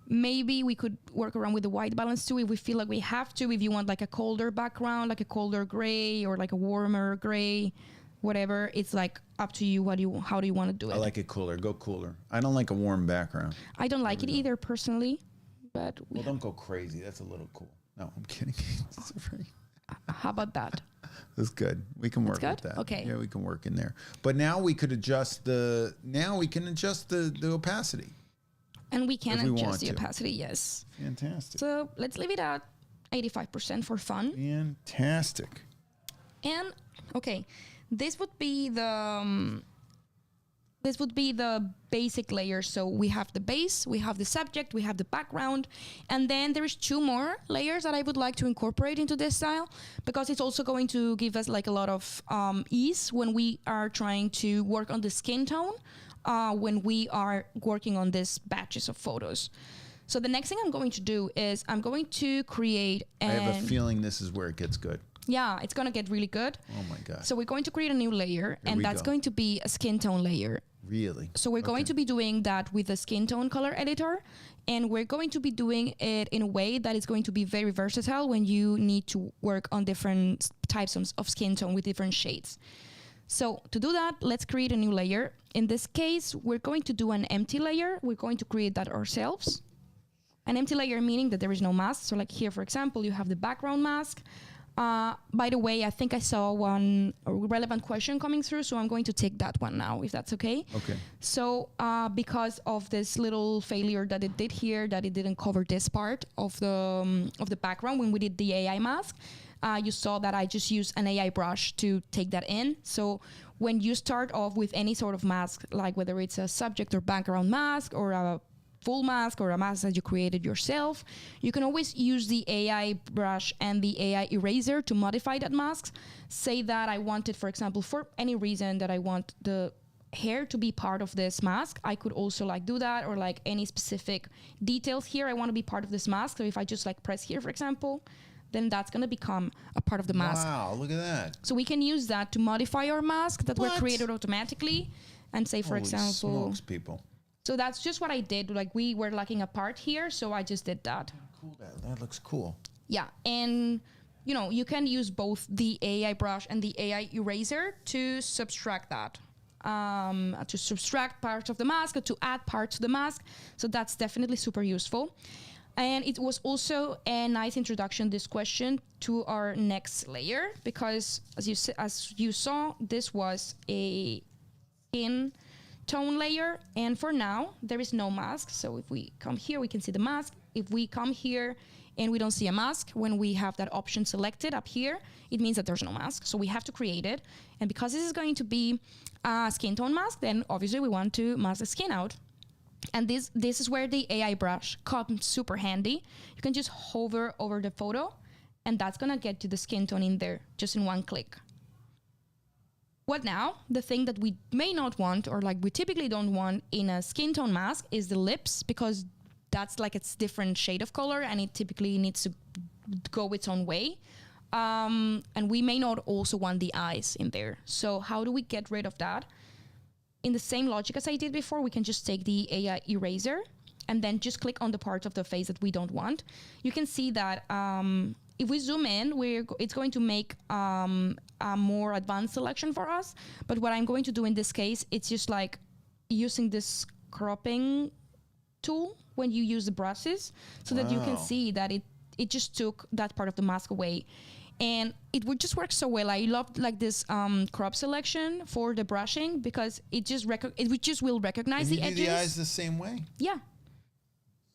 maybe we could work around with the white balance too if we feel like we have to. If you want like a colder background, like a colder gray or like a warmer gray, whatever, it's like up to you. How do you want to do it? I like it cooler. Go cooler. I don't like a warm background. I don't like it either personally, but well, don't go crazy. That's a little cool. No, I'm kidding. How about that? That's good. We can work with that. Okay. Yeah, we can work in there. But now we could adjust the opacity. And we can adjust the opacity, yes. Fantastic. So let's leave it at 85% for fun. Fantastic. And okay, this would be the basic layer. So we have the base, we have the subject, we have the background, and then there's two more layers that I would like to incorporate into this style, because it's also going to give us like a lot of ease when we are trying to work on the skin tone, when we are working on these batches of photos. So the next thing I'm going to do is I'm going to create I have a feeling this is where it gets good. Yeah, it's going to get really good. Oh my God. So we're going to create a new layer, and that's going to be a skin tone layer. Really? So we're going to be doing that with the skin tone color editor, and we're going to be doing it in a way that is going to be very versatile when you need to work on different types of skin tone with different shades. So to do that, let's create a new layer. In this case, we're going to do an empty layer. We're going to create that ourselves. An empty layer meaning that there is no mask. So like here, for example, you have the background mask. By the way, I think I saw one relevant question coming through, so I'm going to take that one now, if that's okay. Okay. So because of this little failure that it did here, that it didn't cover this part of the background when we did the AI mask, you saw that I just used an AI brush to take that in. So when you start off with any sort of mask, like whether it's a subject or background mask or a full mask or a mask that you created yourself, you can always use the AI brush and the AI eraser to modify that mask. Say that I wanted, for example, for any reason that I want the hair to be part of this mask, I could also like do that, or like any specific details here I want to be part of this mask. So if I just like press here, for example, then that's going to become a part of the mask. Wow, look at that. So we can use that to modify our mask that were created automatically. And say, for example, smokes, people. So that's just what I did. Like we were lacking a part here, so I just did that. Cool. That looks cool. Yeah, and you know, you can use both the AI brush and the AI eraser to subtract that, to subtract parts of the mask or to add parts to the mask. So that's definitely super useful. And it was also a nice introduction, this question, to our next layer, because as you saw, this was a skin tone layer, and for now there is no mask. So if we come here, we can see the mask. If we come here and we don't see a mask, when we have that option selected up here, it means that there's no mask. So we have to create it, and because this is going to be a skin tone mask, then obviously we want to mask the skin out. And this is where the AI brush comes super handy. You can just hover over the photo, and that's gonna get you the skin tone in there just in one click. What now? The thing that we may not want, or like we typically don't want in a skin tone mask, is the lips, because that's like it's different shade of color and it typically needs to go its own way. And we may not also want the eyes in there. So how do we get rid of that? In the same logic as I did before, we can just take the AI eraser and then just click on the part of the face that we don't want. You can see that if we zoom in, it's going to make a more advanced selection for us. But what I'm going to do in this case, it's just like using this cropping tool when you use the brushes, so that you can see that it just took that part of the mask away. And it would just work so well. I love like this crop selection for the brushing, because it just will recognize the edges. You do the eyes the same way? Yeah.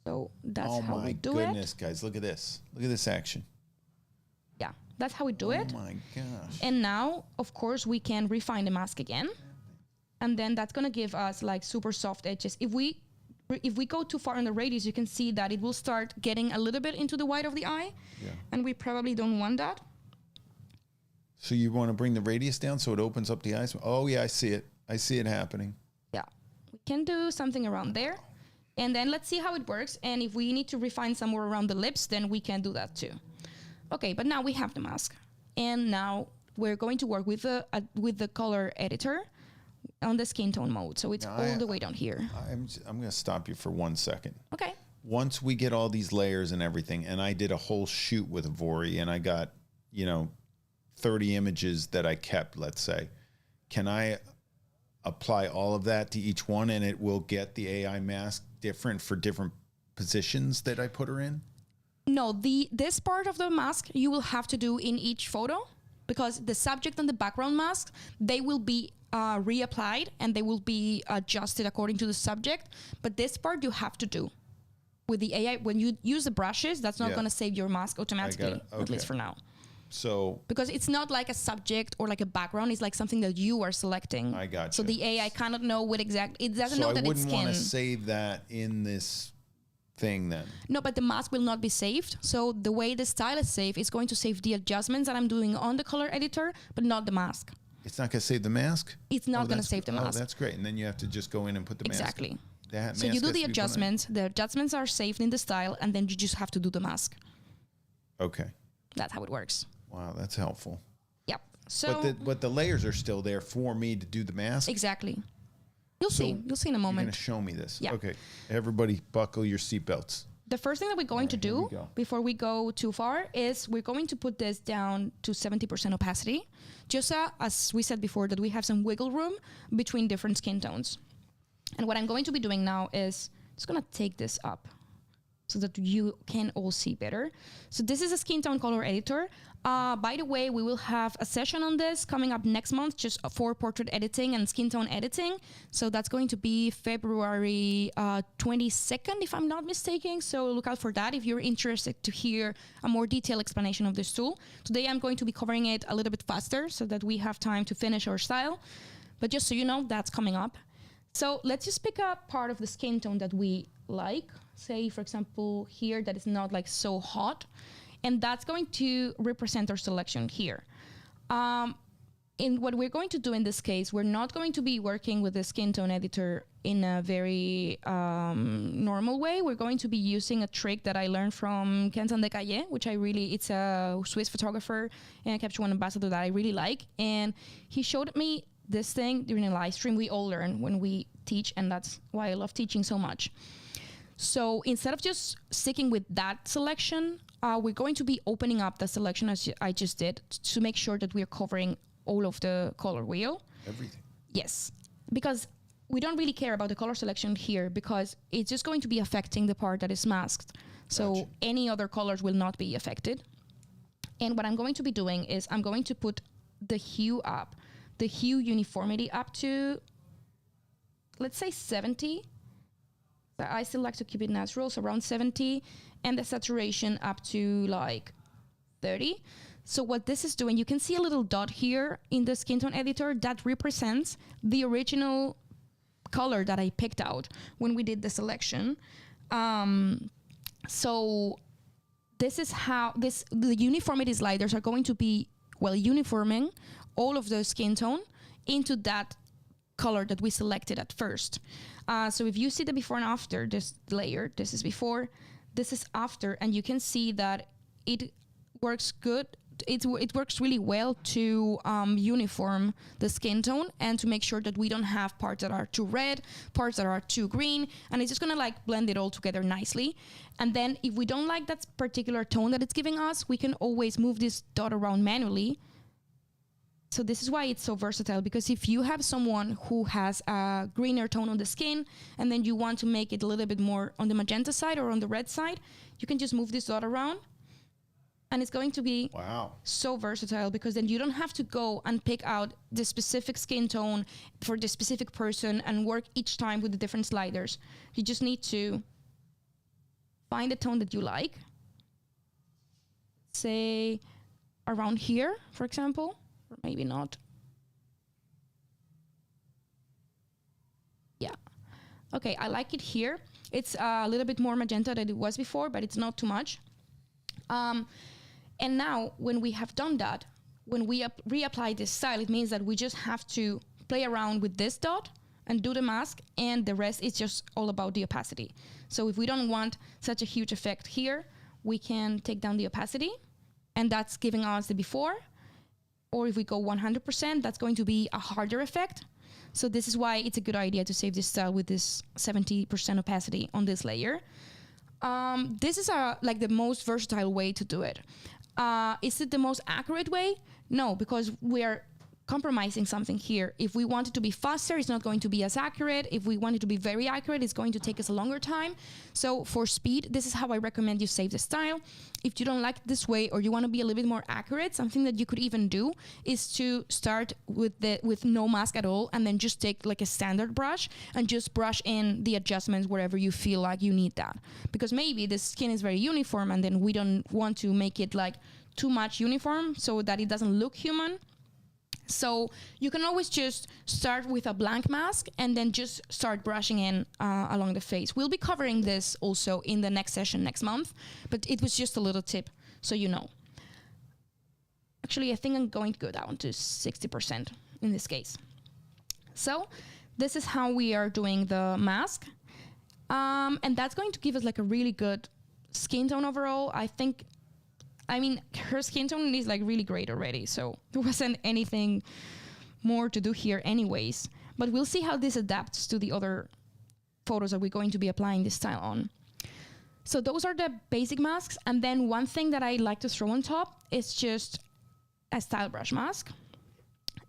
So that's how we do it. Oh my goodness, guys, look at this. Look at this action. Yeah, that's how we do it. Oh my gosh. And now, of course, we can refine the mask again. And then that's gonna give us like super soft edges. If we go too far in the radius, you can see that it will start getting a little bit into the white of the eye. Yeah. And we probably don't want that. So you want to bring the radius down so it opens up the eyes? Oh yeah, I see it. I see it happening. Yeah, we can do something around there. And then let's see how it works. And if we need to refine somewhere around the lips, then we can do that too. Okay, but now we have the mask. And now we're going to work with the color editor on the skin tone mode. So it's all the way down here. I'm going to stop you for 1 second. Okay. Once we get all these layers and everything, and I did a whole shoot with Vori, and I got, 30 images that I kept, let's say, can I apply all of that to each one and it will get the AI mask different for different positions that I put her in? No, this part of the mask you will have to do in each photo, because the subject and the background mask, they will be reapplied and they will be adjusted according to the subject. But this part you have to do with the AI. When you use the brushes, that's not going to save your mask automatically, at least for now. So because it's not like a subject or like a background, it's like something that you are selecting. I got you. So the AI cannot know what it doesn't know that it's skin. So I wouldn't want to save that in this thing then. No, but the mask will not be saved. So the way the style is saved is going to save the adjustments that I'm doing on the color editor, but not the mask. It's not going to save the mask? It's not going to save the mask. Oh, that's great. And then you have to just go in and put the mask. Exactly. That So mask you do has the to be put on. adjustments. The adjustments are saved in the style, and then you just have to do the mask. Okay. That's how it works. Wow, that's helpful. Yep. So But the layers are still there for me to do the mask. exactly. You'll So see. You'll see in a You're going moment. to show me this. Yeah. Okay. Everybody buckle your seatbelts. The first thing that we're going to All right, here do we go. before we go too far is we're going to put this down to 70% opacity. Just as we said before, that we have some wiggle room between different skin tones. And what I'm going to be doing now is just going to take this up so that you can all see better. So this is a skin tone color editor. By the way, we will have a session on this coming up next month, just for portrait editing and skin tone editing. So that's going to be February 22nd, if I'm not mistaken. So look out for that if you're interested to hear a more detailed explanation of this tool. Today I'm going to be covering it a little bit faster so that we have time to finish our style. But just so you know, that's coming up. So let's just pick up part of the skin tone that we like. Say, for example, here that is not like so hot. And that's going to represent our selection here. In what we're going to do in this case, we're not going to be working with the skin tone editor in a very normal way. We're going to be using a trick that I learned from Kenton de Calle, which it's a Swiss photographer and Capture One ambassador that I really like. And he showed me this thing during a live stream. We all learn when we teach, and that's why I love teaching so much. So instead of just sticking with that selection, we're going to be opening up the selection as I just did to make sure that we're covering all of the color wheel. Everything. Yes, because we don't really care about the color selection here because it's just going to be affecting the part that is masked. So Gotcha. any other colors will not be affected. And what I'm going to be doing is I'm going to put the hue up, the hue uniformity up to, let's say 70. I still like to keep it natural, so around 70, and the saturation up to like 30. So what this is doing, you can see a little dot here in the skin tone editor that represents the original color that I picked out when we did the selection. So this is how the uniformity sliders are going to be, uniforming all of the skin tone into that color that we selected at first. So if you see the before and after, this layer, this is before, this is after, and you can see that it works good. It works really well to uniform the skin tone and to make sure that we don't have parts that are too red, parts that are too green, and it's just gonna like blend it all together nicely. And then if we don't like that particular tone that it's giving us, we can always move this dot around manually. So this is why it's so versatile, because if you have someone who has a greener tone on the skin and then you want to make it a little bit more on the magenta side or on the red side, you can just move this dot around and it's going to be so versatile, because then you don't have to go and pick out the specific skin tone for the specific person and work each time with the different sliders. You just need to find the tone that you like. Say around here, for example. Or maybe not. Yeah. Okay, I like it here. It's a little bit more magenta than it was before, but it's not too much. And now, when we have done that, when we reapply this style, it means that we just have to play around with this dot and do the mask, and the rest is just all about the opacity. So if we don't want such a huge effect here, we can take down the opacity, and that's giving us the before. Or if we go 100%, that's going to be a harder effect. So this is why it's a good idea to save this style with this 70% opacity on this layer. This is like the most versatile way to do it. Is it the most accurate way? No, because we are compromising something here. If we want it to be faster, it's not going to be as accurate. If we want it to be very accurate, it's going to take us a longer time. So for speed, this is how I recommend you save the style. If you don't like it this way, or you want to be a little bit more accurate, something that you could even do is to start with no mask at all, and then just take like a standard brush and just brush in the adjustments wherever you feel like you need that. Because maybe the skin is very uniform, and then we don't want to make it like too much uniform so that it doesn't look human. So you can always just start with a blank mask and then just start brushing in along the face. We'll be covering this also in the next session next month, but it was just a little tip so you know. Actually, I think I'm going to go down to 60% in this case. So this is how we are doing the mask. And that's going to give us like a really good skin tone overall. I mean, her skin tone is like really great already. So there wasn't anything more to do here anyways. But we'll see how this adapts to the other photos that we're going to be applying this style on. So those are the basic masks. And then one thing that I like to throw on top is just a style brush mask.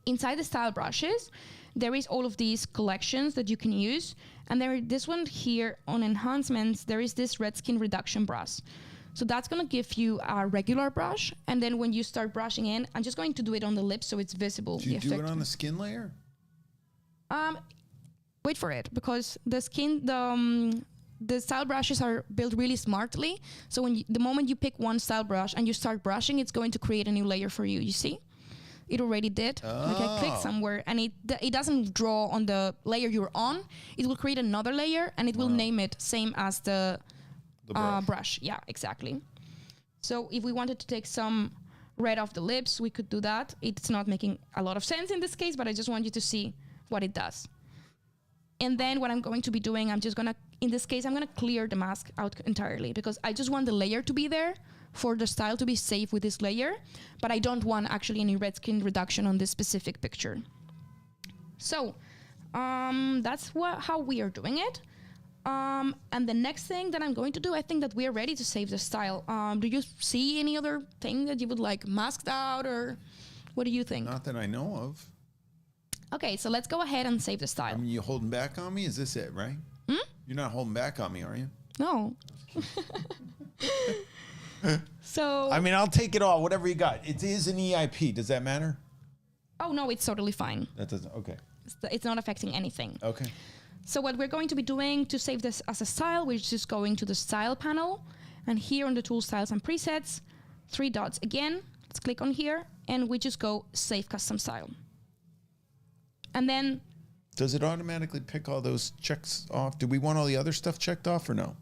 Inside the style brushes, there is all of these collections that you can use. And there, this one here on enhancements, there is this red skin reduction brush. So that's going to give you a regular brush. And then when you start brushing in, I'm just going to do it on the lips so it's visible. Do you do it on the skin layer? Wait for it, because the skin, the style brushes are built really smartly. So when the moment you pick one style brush and you start brushing, it's going to create a new layer for you. You see? It already did. Like I clicked somewhere and it doesn't draw on the layer you're on. It will create another layer and it will name it same as the brush. Yeah, exactly. So if we wanted to take some red off the lips, we could do that. It's not making a lot of sense in this case, but I just want you to see what it does. And then what I'm going to be doing, I'm just going to, in this case, I'm going to clear the mask out entirely because I just want the layer to be there for the style to be safe with this layer, but I don't want actually any red skin reduction on this specific picture. So that's how we are doing it. And the next thing that I'm going to do, I think that we are ready to save the style. Do you see any other thing that you would like masked out, or what do you think? Not that I know of. Okay, so let's go ahead and save the style. I mean, you holding back on me? Is this it, right? You're not holding back on me, are you? No. So I mean, I'll take it all, whatever you got. It is an EIP. Does that matter? Oh, no, it's totally fine. That doesn't, okay. It's not affecting anything. Okay. So what we're going to be doing to save this as a style, we're just going to the style panel. And here on the tool styles and presets, 3 dots again. Let's click on here and we just go save custom style. And then... Does it automatically pick all those checks off? Do we want all the other stuff checked off or no?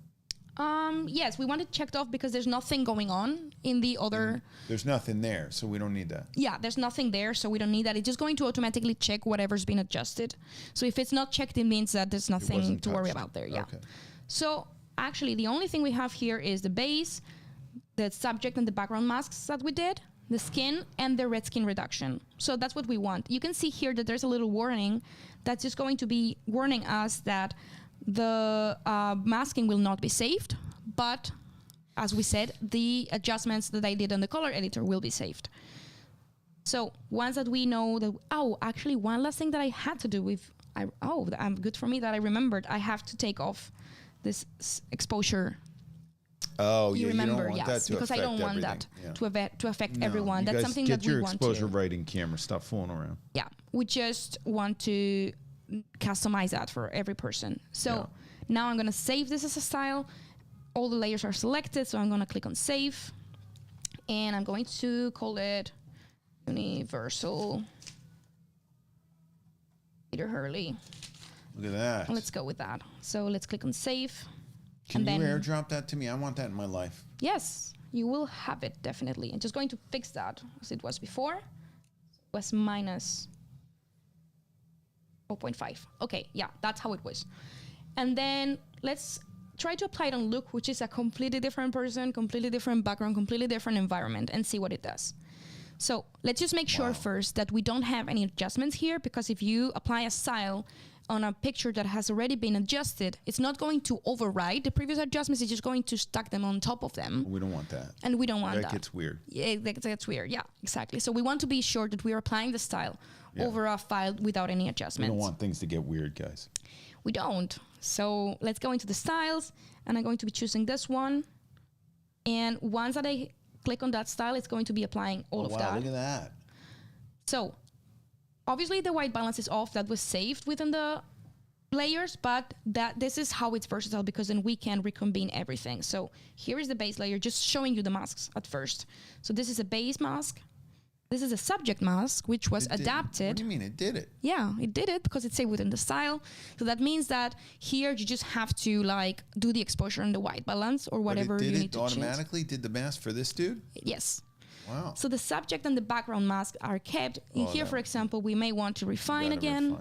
Yes, we want it checked off because there's nothing going on in the other... There's nothing there, so we don't need that. Yeah, there's nothing there, so we don't need that. It's just going to automatically check whatever's been adjusted. So if it's not checked, it means that there's nothing to worry about there. Yeah. Okay. So actually, the only thing we have here is the base, the subject and the background masks that we did, the skin, and the red skin reduction. So that's what we want. You can see here that there's a little warning that's just going to be warning us that the masking will not be saved, but as we said, the adjustments that I did on the color editor will be saved. So once that we know that, actually one last thing that I had to do with, good for me that I remembered, I have to take off this exposure. Oh, you yeah, remember, you don't want yes, that to because I don't want that to affect everyone. That's something that we want to. Get your exposure right in camera. Stop fooling around. Yeah, we just want to customize that for every person. So now I'm going to save this as a style. All the layers are selected, so I'm going to click on save. And I'm going to call it Universal Peter Hurley. Look at that. Let's go with that. So let's click on save. Can you airdrop that to me? I want that in my life. Yes, you will have it, definitely. I'm just going to fix that as it was before. It was minus 0.5. Okay, yeah, that's how it was. And then let's try to apply it on look, which is a completely different person, completely different background, completely different environment, and see what it does. So let's just make sure first that we don't have any adjustments here, because if you apply a style on a picture that has already been adjusted, it's not going to override the previous adjustments, it's just going to stack them on top of them. We don't want that. And we don't want that. That gets weird. Yeah, that gets weird. Yeah, exactly. So we want to be sure that we are applying the style over a file without any adjustments. We don't want things to get weird, guys. We don't. So let's go into the styles, and I'm going to be choosing this one. And once that I click on that style, it's going to be applying all of that. Wow, look at that. So obviously the white balance is off. That was saved within the layers, but this is how it's versatile, because then we can reconvene everything. So here is the base layer, just showing you the masks at first. So this is a base mask. This is a subject mask, which was adapted. What do you mean it did it? Yeah, it did it because it's saved within the style. So that means that here you just have to do the exposure and the white balance or whatever you need to choose. It automatically did the mask for this dude? Yes. Wow. So the subject and the background mask are kept. In here, for example, we may want to refine again.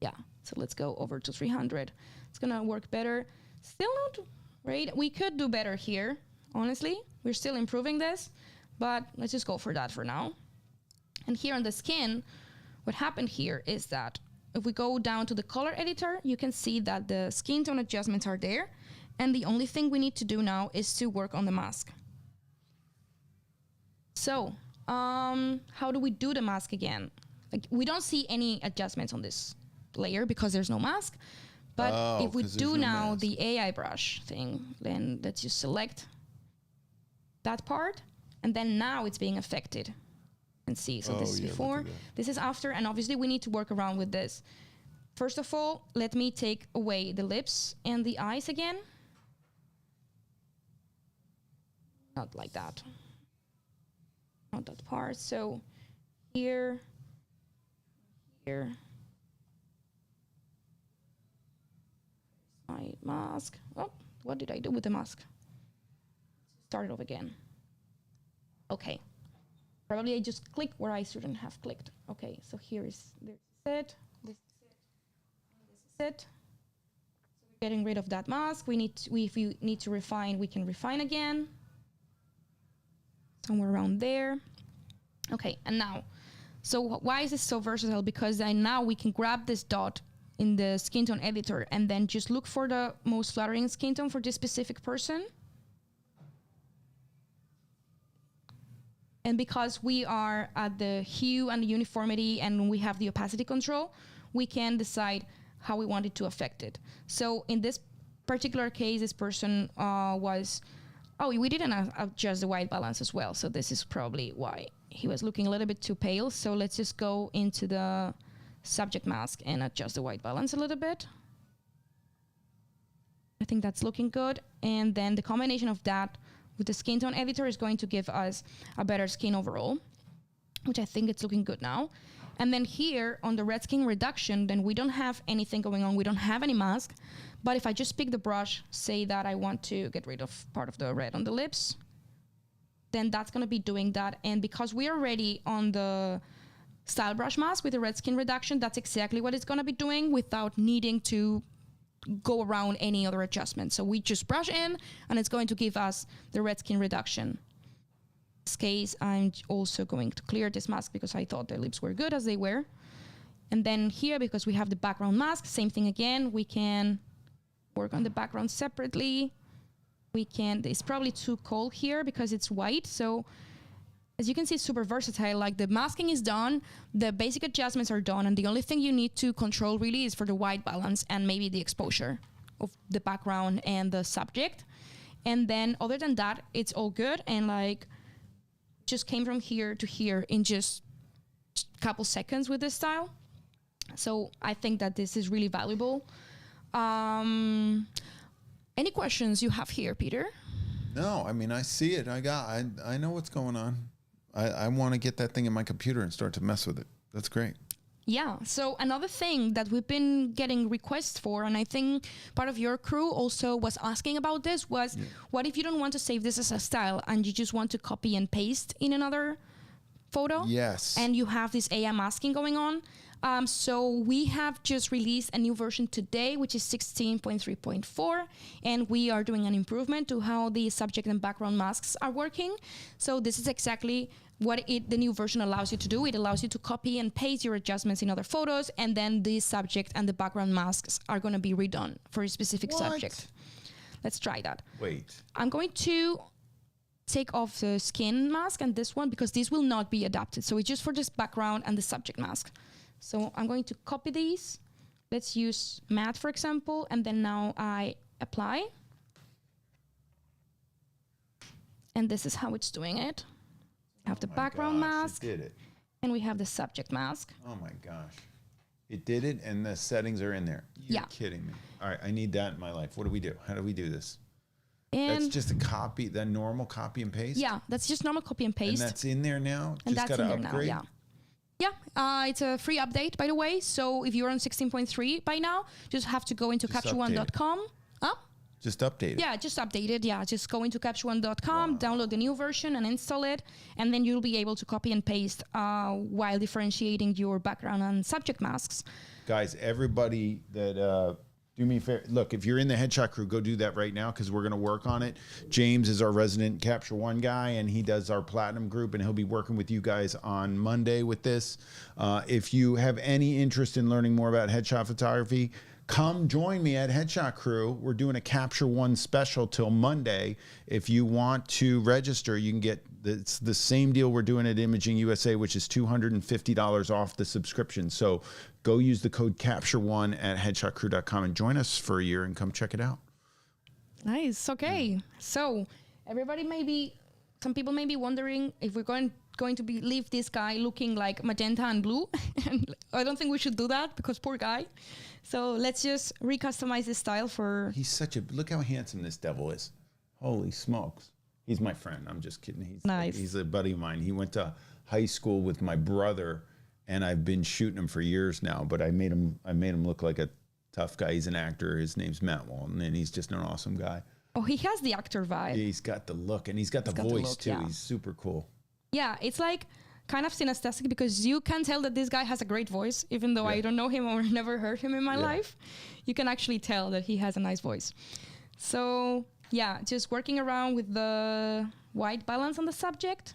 Yeah. So let's go over to 300. It's going to work better. Still not great. We could do better here, honestly. We're still improving this, but let's just go for that for now. And here on the skin, what happened here is that if we go down to the color editor, you can see that the skin tone adjustments are there. And the only thing we need to do now is to work on the mask. So, how do we do the mask again? Like, we don't see any adjustments on this layer because there's no mask. But if we do now the AI brush thing, then let's just select that part. And then now it's being affected. And see, so this is before, this is after, and obviously we need to work around with this. First of all, let me take away the lips and the eyes again. Not like that. Not that part. So here, here. My mask. Oh, what did I do with the mask? Start it off again. Okay. Probably I just clicked where I shouldn't have clicked. Okay, so here is it, this is it, and this is it. So we're getting rid of that mask. If we need to refine, we can refine again. Somewhere around there. Okay, and now, so why is this so versatile? Because now we can grab this dot in the skin tone editor and then just look for the most flattering skin tone for this specific person. And because we are at the hue and the uniformity and we have the opacity control, we can decide how we want it to affect it. So in this particular case, this person we didn't adjust the white balance as well. So this is probably why he was looking a little bit too pale. So let's just go into the subject mask and adjust the white balance a little bit. I think that's looking good. And then the combination of that with the skin tone editor is going to give us a better skin overall, which I think it's looking good now. And then here on the red skin reduction, then we don't have anything going on. We don't have any mask. But if I just pick the brush, say that I want to get rid of part of the red on the lips, then that's going to be doing that. And because we are already on the style brush mask with the red skin reduction, that's exactly what it's going to be doing without needing to go around any other adjustment. So we just brush in and it's going to give us the red skin reduction. In this case, I'm also going to clear this mask because I thought the lips were good as they were. And then here, because we have the background mask, same thing again, we can work on the background separately. It's probably too cold here because it's white. So as you can see, it's super versatile. Like the masking is done, the basic adjustments are done, and the only thing you need to control really is for the white balance and maybe the exposure of the background and the subject. And then other than that, it's all good. And like just came from here to here in just a couple seconds with this style. So I think that this is really valuable. Any questions you have here, Peter? No, I mean, I see it. I know what's going on. I want to get that thing in my computer and start to mess with it. That's great. Yeah. So another thing that we've been getting requests for, and I think part of your crew also was asking about this, was what if you don't want to save this as a style and you just want to copy and paste in another photo? Yes. And you have this AI masking going on. So we have just released a new version today, which is 16.3.4, and we are doing an improvement to how the subject and background masks are working. So this is exactly what the new version allows you to do. It allows you to copy and paste your adjustments in other photos, and then the subject and the background masks are going to be redone for a specific subject. Let's try that. Wait. I'm going to take off the skin mask and this one because this will not be adapted. So it's just for this background and the subject mask. So I'm going to copy these. Let's use matte, for example, and then now I apply. And this is how it's doing it. We have the background mask. It did it. And we have the subject mask. Oh my gosh. It did it, and the settings are in there. You're kidding me. All right, I need that in my life. What do we do? How do we do this? And that's just a copy, the normal copy and paste? Yeah, that's just normal copy and paste. And that's in there now? And just that's in there upgrade? now, yeah. It's a free update, by the way. So if you're on 16.3 by now, just have to go into captureone.com. Just update it. Yeah, just update it. Yeah, just go into captureone.com, download the new version and install it. And then you'll be able to copy and paste while differentiating your background and subject masks. Guys, everybody that Do me a favor. Look, if you're in the headshot crew, go do that right now because we're going to work on it. James is our resident Capture One guy, and he does our platinum group, and he'll be working with you guys on Monday with this. If you have any interest in learning more about headshot photography, come join me at Headshot Crew. We're doing a Capture One special till Monday. If you want to register, you can get it's the same deal we're doing at Imaging USA, which is $250 off the subscription. So go use the code CAPTURE1 at headshotcrew.com and join us for a year and come check it out. Nice. Okay. So some people may be wondering if we're going to leave this guy looking like magenta and blue. And I don't think we should do that because poor guy. So let's just recustomize this style for... Look how handsome this devil is. Holy smokes. He's my friend. I'm just kidding. He's a buddy of mine. He went to high school with my brother, and I've been shooting him for years now, but I made him look like a tough guy. He's an actor. His name's Matt Walton, and he's just an awesome guy. Oh, he has the actor vibe. Yeah, he's got the look, and he's got the voice, too. Yeah. He's super cool. Yeah, it's like kind of synesthetic because you can tell that this guy has a great voice, even though I don't know him or never heard him in my life. You can actually tell that he has a nice voice. So, yeah, just working around with the white balance on the subject.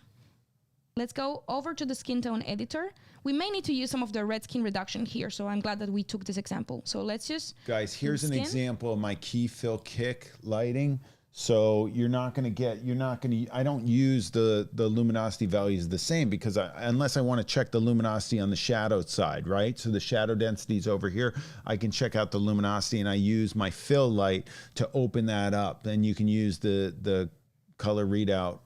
Let's go over to the skin tone editor. We may need to use some of the red skin reduction here, so I'm glad that we took this example. So let's just... Guys, here's an example of my key fill kick lighting. So I don't use the luminosity values the same because unless I want to check the luminosity on the shadow side, right? So the shadow density is over here. I can check out the luminosity and I use my fill light to open that up. Then you can use the color readout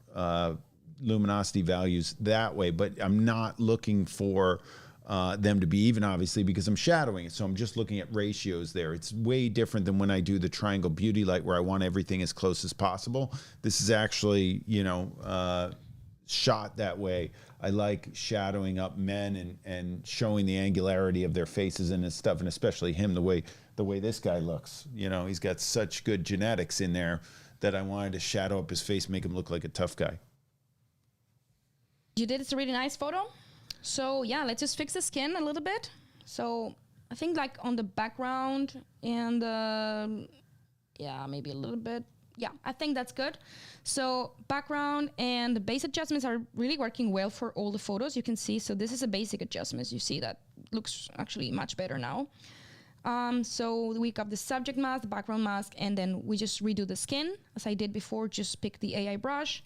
luminosity values that way, but I'm not looking for them to be even, obviously, because I'm shadowing it. So I'm just looking at ratios there. It's way different than when I do the triangle beauty light where I want everything as close as possible. This is actually, shot that way. I like shadowing up men and showing the angularity of their faces and his stuff, and especially him, the way this guy looks. He's got such good genetics in there that I wanted to shadow up his face, make him look like a tough guy. You did. It's a really nice photo. So yeah, let's just fix the skin a little bit. So I think like on the background and maybe a little bit. Yeah, I think that's good. So background and the base adjustments are really working well for all the photos you can see. So this is a basic adjustment. You see that looks actually much better now. So we got the subject mask, the background mask, and then we just redo the skin. As I did before, just pick the AI brush,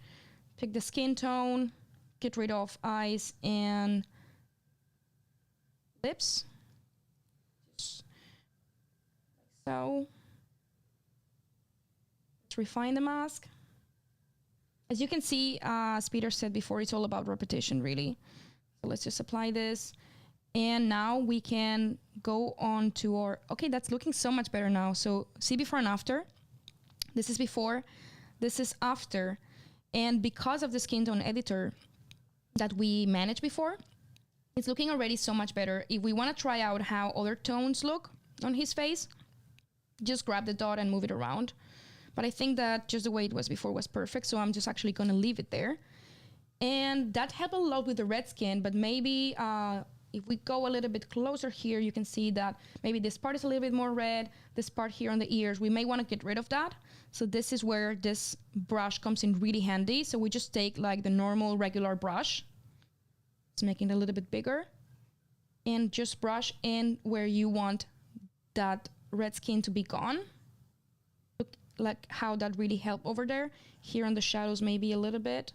pick the skin tone, get rid of eyes and lips. Just like so. Let's refine the mask. As you can see, as Peter said before, it's all about repetition, really. So let's just apply this. And now we can go on to our... Okay, that's looking so much better now. So see before and after. This is before. This is after. And because of the skin tone editor that we managed before, it's looking already so much better. If we want to try out how other tones look on his face, just grab the dot and move it around. But I think that just the way it was before was perfect, so I'm just actually going to leave it there. And that helped a lot with the red skin, but maybe if we go a little bit closer here, you can see that maybe this part is a little bit more red, this part here on the ears, we may want to get rid of that. So this is where this brush comes in really handy. So we just take like the normal regular brush, it's making it a little bit bigger, and just brush in where you want that red skin to be gone. Look like how that really helped over there. Here on the shadows maybe a little bit.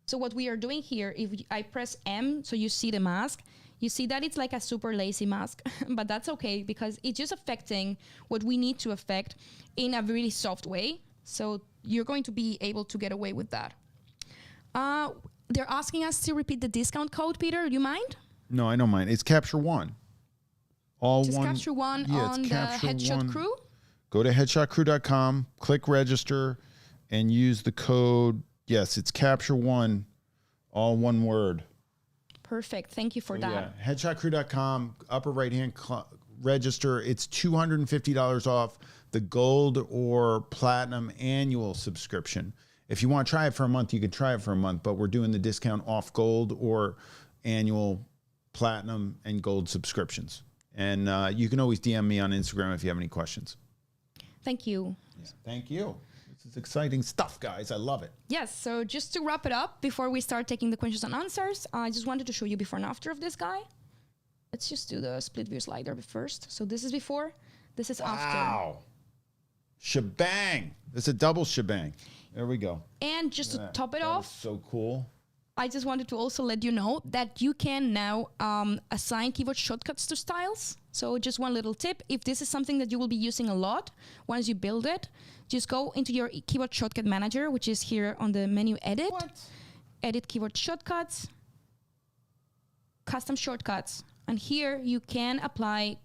So what we are doing here, if I press M, so you see the mask, you see that it's like a super lazy mask, but that's okay because it's just affecting what we need to affect in a really soft way. So you're going to be able to get away with that. They're asking us to repeat the discount code, Peter. Do you mind? No, I don't mind. It's Capture One. Just Capture One on the Headshot Crew. Go to headshotcrew.com, click register, and use the code. Yes, it's Capture One, all one word. Perfect. Thank you for that. Yeah, headshotcrew.com, upper right-hand register. It's $250 off the gold or platinum annual subscription. If you want to try it for a month, you can try it for a month, but we're doing the discount off gold or annual platinum and gold subscriptions. And you can always DM me on Instagram if you have any questions. Thank you. Yeah. Thank you. This is exciting stuff, guys. I love it. Yes, so just to wrap it up, before we start taking the questions and answers, I just wanted to show you before and after of this guy. Let's just do the split view slider first. So this is before, this is after. Wow. Shebang. It's a double shebang. There we go. And just to top it That off, is so cool. I just wanted to also let you know that you can now assign keyboard shortcuts to styles. So just one little tip, if this is something that you will be using a lot, once you build it, just go into your keyboard shortcut manager, which is here on the menu edit. What? Edit keyboard shortcuts, custom shortcuts. And here you can apply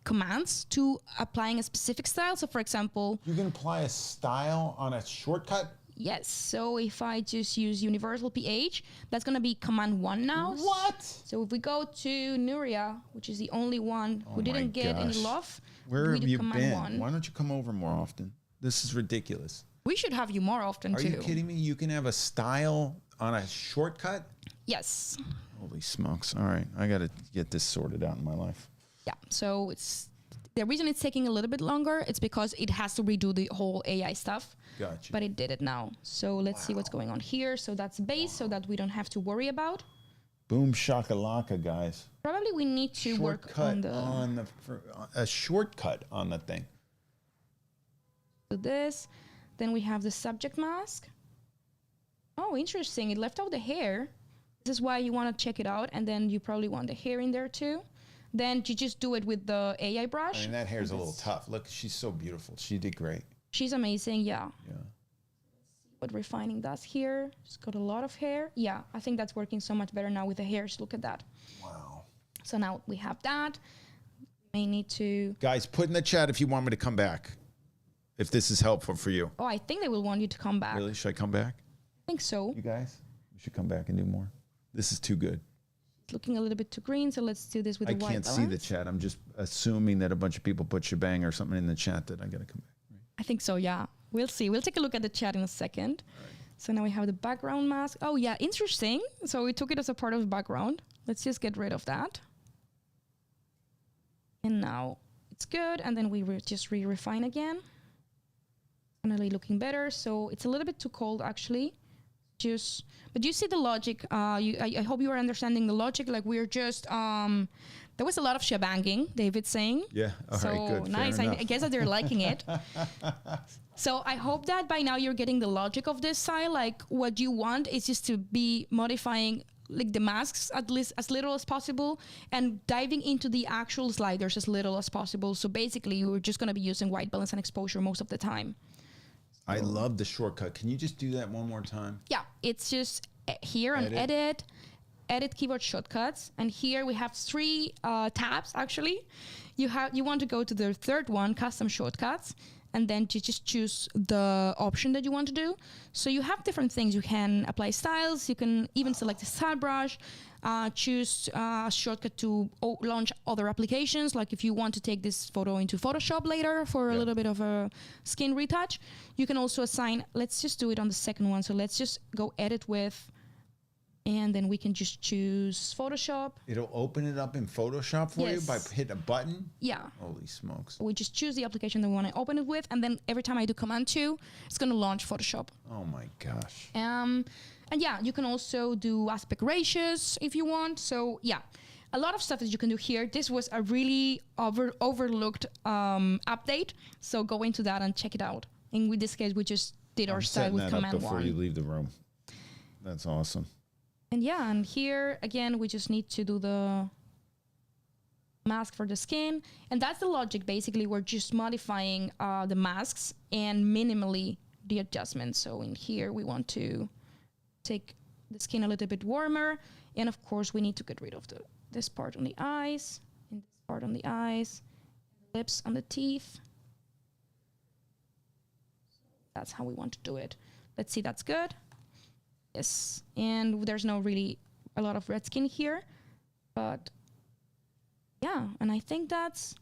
commands to applying a specific style. So for example, You can apply a style on a shortcut? yes. So if I just use universal PH, that's going to be command 1 now. What? So if we go to Nuria, which is the only one who my didn't get any gosh. love, Where we have did you command been? 1. Why don't you come over more often? This is ridiculous. We should have you more often Are too. you kidding me? You can have a style on a shortcut? Yes. Holy smokes. All right. I got to get this sorted out in my life. Yeah. So it's the reason it's taking a little bit longer. It's because it has to redo the whole AI stuff. Gotcha. But it did it now. So let's see what's going on here. So that's base, so that we don't have to worry about. Boom shakalaka, guys. Probably we need to work on a shortcut on the thing. this. Then we have the subject mask. Oh, interesting. It left out the hair. This is why you want to check it out. And then you probably want the hair in there too. Then you just do it with the AI brush. I mean, that hair's a little tough. Look, she's so beautiful. She did great. She's amazing, yeah. Yeah. What refining does here. She's got a lot of hair. Yeah, I think that's working so much better now with the hairs. Look at that. Wow. So now we have that. May need to... Guys, put in the chat if you want me to come back. If this is helpful for you. Oh, I think they will want you to come back. Really? Should I come back? I think so. You guys? We should come back and do more. This is too good. It's looking a little bit too green, so let's do this with I the white can't balance. see the chat. I'm just assuming that a bunch of people put shebang or something in the chat that I got to come back. Right? I think so, yeah. We'll see. We'll take a look at the chat in a second. Right. So now we have the background mask. Oh, yeah, interesting. So we took it as a part of the background. Let's just get rid of that. And now it's good. And then we just refine again. Finally looking better. So it's a little bit too cold, actually. But you see the logic. I hope you are understanding the logic. Like we're just... there was a lot of shebanging, David's saying. Yeah. All so right, good. Nice. Fair I enough. guess that they're liking it. So I hope that by now you're getting the logic of this style. Like what you want is just to be modifying like the masks at least as little as possible and diving into the actual sliders as little as possible. So basically we're just going to be using white balance and exposure most of the time. I love the shortcut. Can you just do that one more time? Yeah, it's just here on edit keyboard shortcuts, and here we have 3 tabs actually. You want to go to the third one, custom shortcuts, and then you just choose the option that you want to do. So you have different things. You can apply styles, you can even select a style brush, choose a shortcut to launch other applications. Like if you want to take this photo into Photoshop later for a little bit of a skin retouch, you can also assign, let's just do it on the second one. So let's just go edit with, and then we can just choose Photoshop. It'll open it up in Photoshop for you by hitting a button? Yeah. Holy smokes. We just choose the application that we want to open it with, and then every time I do Command 2, it's going to launch Photoshop. Oh my gosh. And yeah, you can also do aspect ratios if you want. So yeah, a lot of stuff that you can do here. This was a really overlooked update. So go into that and check it out. In this case, we just did our style with Command 1. Before you leave the room. That's awesome. And yeah, and here again, we just need to do the mask for the skin. And that's the logic. Basically, we're just modifying the masks and minimally the adjustments. So in here, we want to take the skin a little bit warmer. And of course, we need to get rid of this part on the eyes, and this part on the eyes, lips on the teeth. That's how we want to do it. Let's see, that's good. Yes, and there's no really a lot of red skin here, but yeah, and I think that's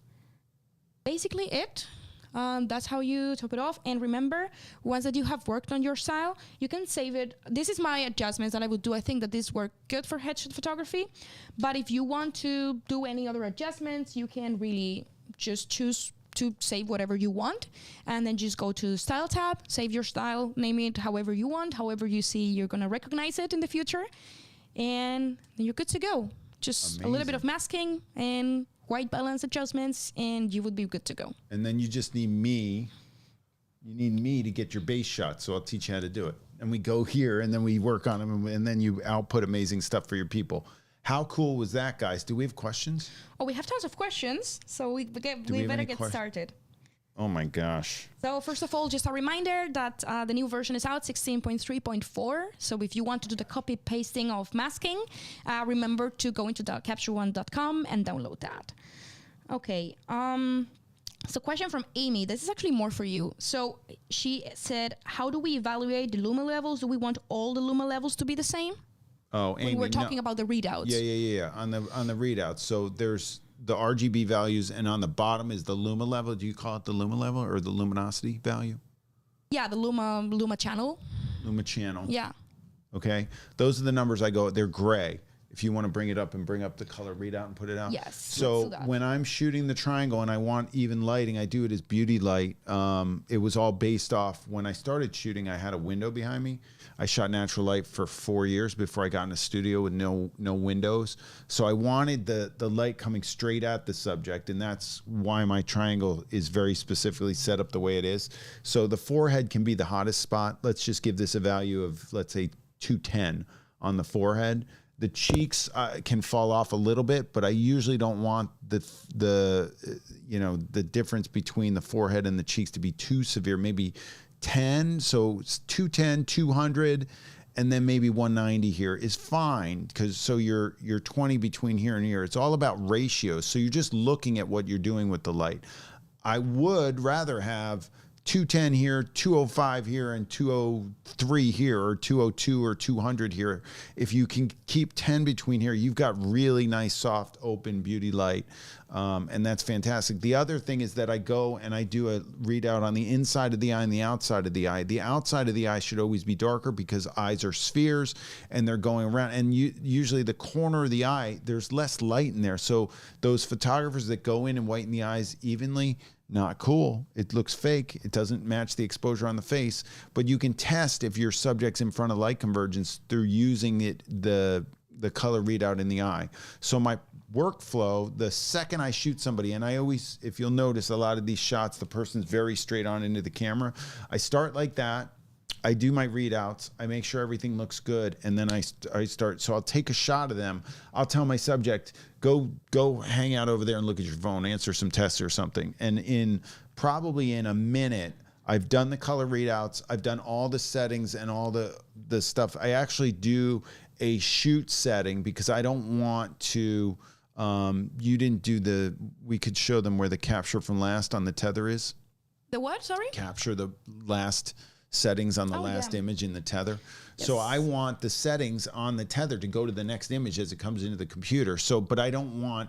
basically it. That's how you top it off. And remember, once that you have worked on your style, you can save it. This is my adjustments that I would do. I think that this work good for headshot photography. But if you want to do any other adjustments, you can really just choose to save whatever you want, and then just go to style tab, save your style, name it however you want, however you see you're going to recognize it in the future, and then you're good to go. Just Amazing. A little bit of masking and white balance adjustments, and you would be good to go. And then you just need me. You need me to get your base shot, so I'll teach you how to do it. And we go here, and then we work on them, and then you output amazing stuff for your people. How cool was that, guys? Do we have questions? Oh, we have tons of questions, so we better get started. Oh my gosh. So first of all, just a reminder that the new version is out, 16.3.4. So if you want to do the copy pasting of masking, remember to go into capture1.com and download that. Okay. So question from Amy. This is actually more for you. So she said, how do we evaluate the Luma levels? Do we want all the Luma levels to be the same? Oh, Amy, we were talking about the readouts. Yeah. On the readouts. So there's the RGB values, and on the bottom is the Luma level. Do you call it the Luma level or the luminosity value? Yeah, the Luma channel. Luma channel. Yeah. Okay. Those are the numbers I go. They're gray. If you want to bring it up and bring up the color readout and put it out. Yes. So when I'm shooting the triangle and I want even lighting, I do it as beauty light. It was all based off when I started shooting. I had a window behind me. I shot natural light for 4 years before I got in a studio with no windows. So I wanted the light coming straight at the subject, and that's why my triangle is very specifically set up the way it is. So the forehead can be the hottest spot. Let's just give this a value of, let's say, 210 on the forehead. The cheeks can fall off a little bit, but I usually don't want the difference between the forehead and the cheeks to be too severe. Maybe 10, so 210, 200, and then maybe 190 here is fine, because so you're 20 between here and here. It's all about ratios. So you're just looking at what you're doing with the light. I would rather have 210 here, 205 here, and 203 here, or 202 or 200 here. If you can keep 10 between here, you've got really nice, soft, open beauty light, and that's fantastic. The other thing is that I go and I do a readout on the inside of the eye and the outside of the eye. The outside of the eye should always be darker because eyes are spheres and they're going around. And usually the corner of the eye, there's less light in there. So those photographers that go in and whiten the eyes evenly, not cool. It looks fake. It doesn't match the exposure on the face. But you can test if your subject's in front of light convergence through using the color readout in the eye. So my workflow, the second I shoot somebody, and I always, if you'll notice a lot of these shots, the person's very straight on into the camera. I start like that. I do my readouts. I make sure everything looks good, and then I start. So I'll take a shot of them. I'll tell my subject, go hang out over there and look at your phone, answer some tests or something. And probably in a minute, I've done the color readouts. I've done all the settings and all the stuff. I actually do a shoot setting because I don't want to. You didn't do we could show them where the capture from last on the tether is. The what? Sorry? Capture the last settings on the last image in the tether. Yes. So I want the settings on the tether to go to the next image as it comes into the computer. So, but I don't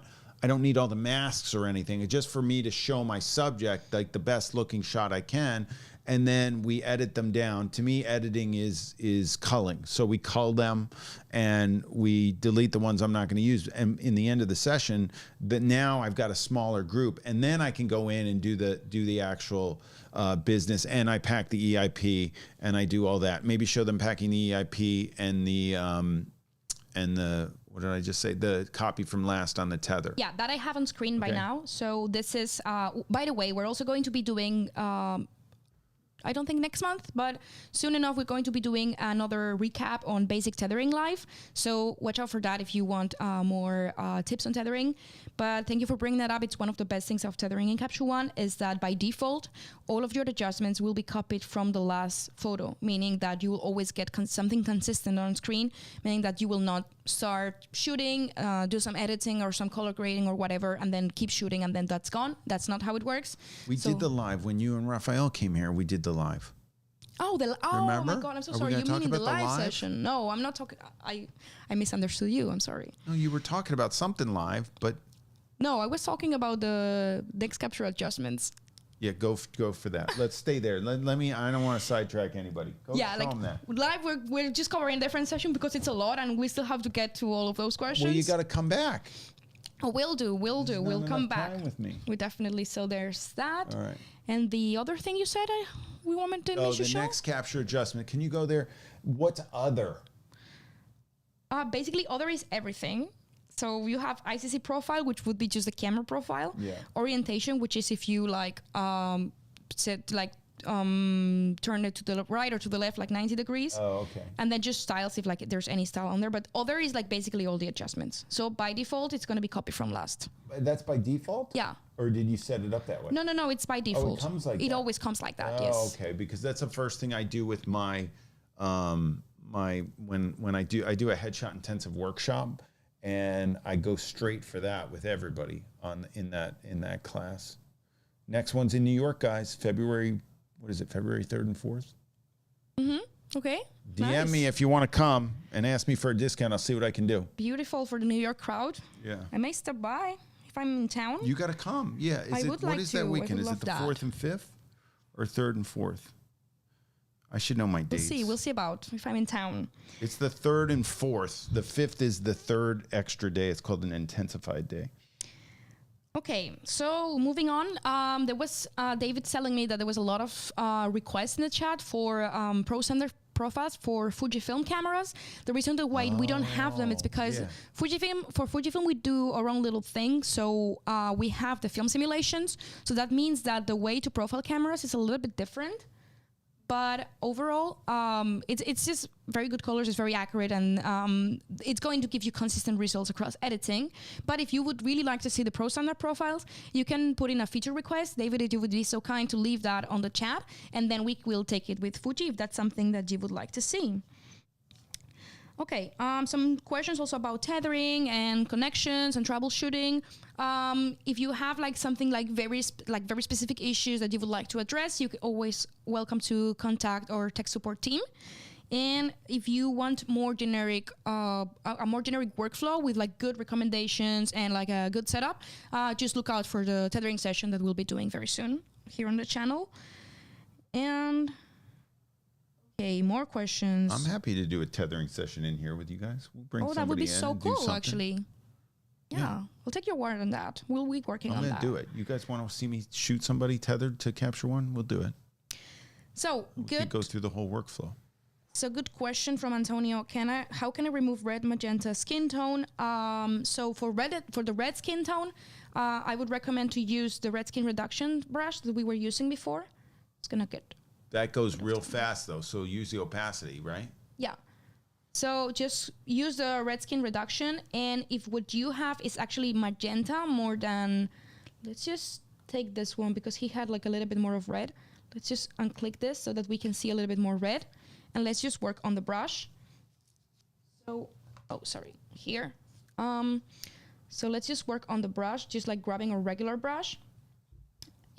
need all the masks or anything. It's just for me to show my subject like the best looking shot I can. And then we edit them down. To me, editing is culling. So we cull them and we delete the ones I'm not going to use. And in the end of the session, now I've got a smaller group, and then I can go in and do the actual business. And I pack the EIP and I do all that. Maybe show them packing the EIP and the what did I just say? The copy from last on the tether. Yeah, that I have on screen by now. So this is, by the way, we're also going to be doing. I don't think next month, but soon enough, we're going to be doing another recap on basic tethering live. So watch out for that if you want more tips on tethering. But thank you for bringing that up. It's one of the best things of tethering in Capture One is that by default, all of your adjustments will be copied from the last photo, meaning that you will always get something consistent on screen, meaning that you will not start shooting, do some editing or some color grading or whatever, and then keep shooting and then that's gone. That's not how it works. We did the live when you and Raphael came here. We did the live. Oh, Remember? My God, I'm so sorry. You mean in the live session? No, I'm not talking. I misunderstood you. I'm sorry. No, you were talking about something live, but no, I was talking about the next capture adjustments. Yeah, go for that. Let's stay there. Let me. I don't want to sidetrack anybody. Go Yeah, show them that. live we're just covering a different session because it's a lot and we still have to get to all of those questions. Well, you got to come back. Oh, we'll do. We'll come back. Time with me. We definitely. So there's that. All right. And the other thing you said we wanted to the show? next capture adjustment. Can you go there? What's other? Basically, other is everything. So you have ICC profile, which would be just the camera profile. Yeah. Orientation, which is if you turn it to the right or to the left, like 90 degrees. Oh, okay. And then just styles if like there's any style on there. But other is like basically all the adjustments. So by default, it's going to be copy from last. That's by default? Yeah. Or did you set it up that way? No, it's by default. Oh, it comes like that. It always comes like that, Oh, yes. okay. Because that's the first thing I do with my when I do a headshot intensive workshop, and I go straight for that with everybody in that class. Next one's in New York, guys. February 3rd and 4th? Mm-hmm. Okay. DM Nice. me if you want to come and ask me for a discount. I'll see what I can do. Beautiful for the New York crowd. Yeah. I may stop by if I'm in town. You got to come. Yeah. What is that weekend? Is it the 4th and 5th or 3rd and 4th? I should know my dates. We'll see about if I'm in town. It's the 3rd and 4th. The 5th is the 3rd extra day. It's called an intensified day. Okay, so moving on, there was David telling me that there was a lot of requests in the chat for Pro Center profiles for Fujifilm cameras. The reason why we don't have them is because Fujifilm we do our own little thing. So we have the film simulations. So that means that the way to profile cameras is a little bit different. But overall, it's just very good colors. It's very accurate, and it's going to give you consistent results across editing. But if you would really like to see the Pro Standard profiles, you can put in a feature request. David, if you would be so kind to leave that on the chat, and then we will take it with Fuji if that's something that you would like to see. Okay, some questions also about tethering and connections and troubleshooting. If you have like something like very specific issues that you would like to address, you can always welcome to contact our tech support team. And if you want more generic, a more generic workflow with like good recommendations and like a good setup, just look out for the tethering session that we'll be doing very soon here on the channel. And okay, more questions. I'm happy to do a tethering session in here with you guys. We'll bring somebody in. That would be so and do cool, something. actually. Yeah, we'll take your word on that. We'll be working on that. I'm going to do it. You guys want to see me shoot somebody tethered to capture one? We'll do it. So, good. We go through the whole workflow. So, good question from Antonio. How can I remove red magenta skin tone? So, for the red skin tone, I would recommend to use the red skin reduction brush that we were using before. It's going to get... That goes real fast, though, so use the opacity, right? Yeah. So just use the red skin reduction, and if what you have is actually magenta more than... Let's just take this one because he had like a little bit more of red. Let's just unclick this so that we can see a little bit more red. And let's just work on the brush. So, here. So let's just work on the brush, just like grabbing a regular brush.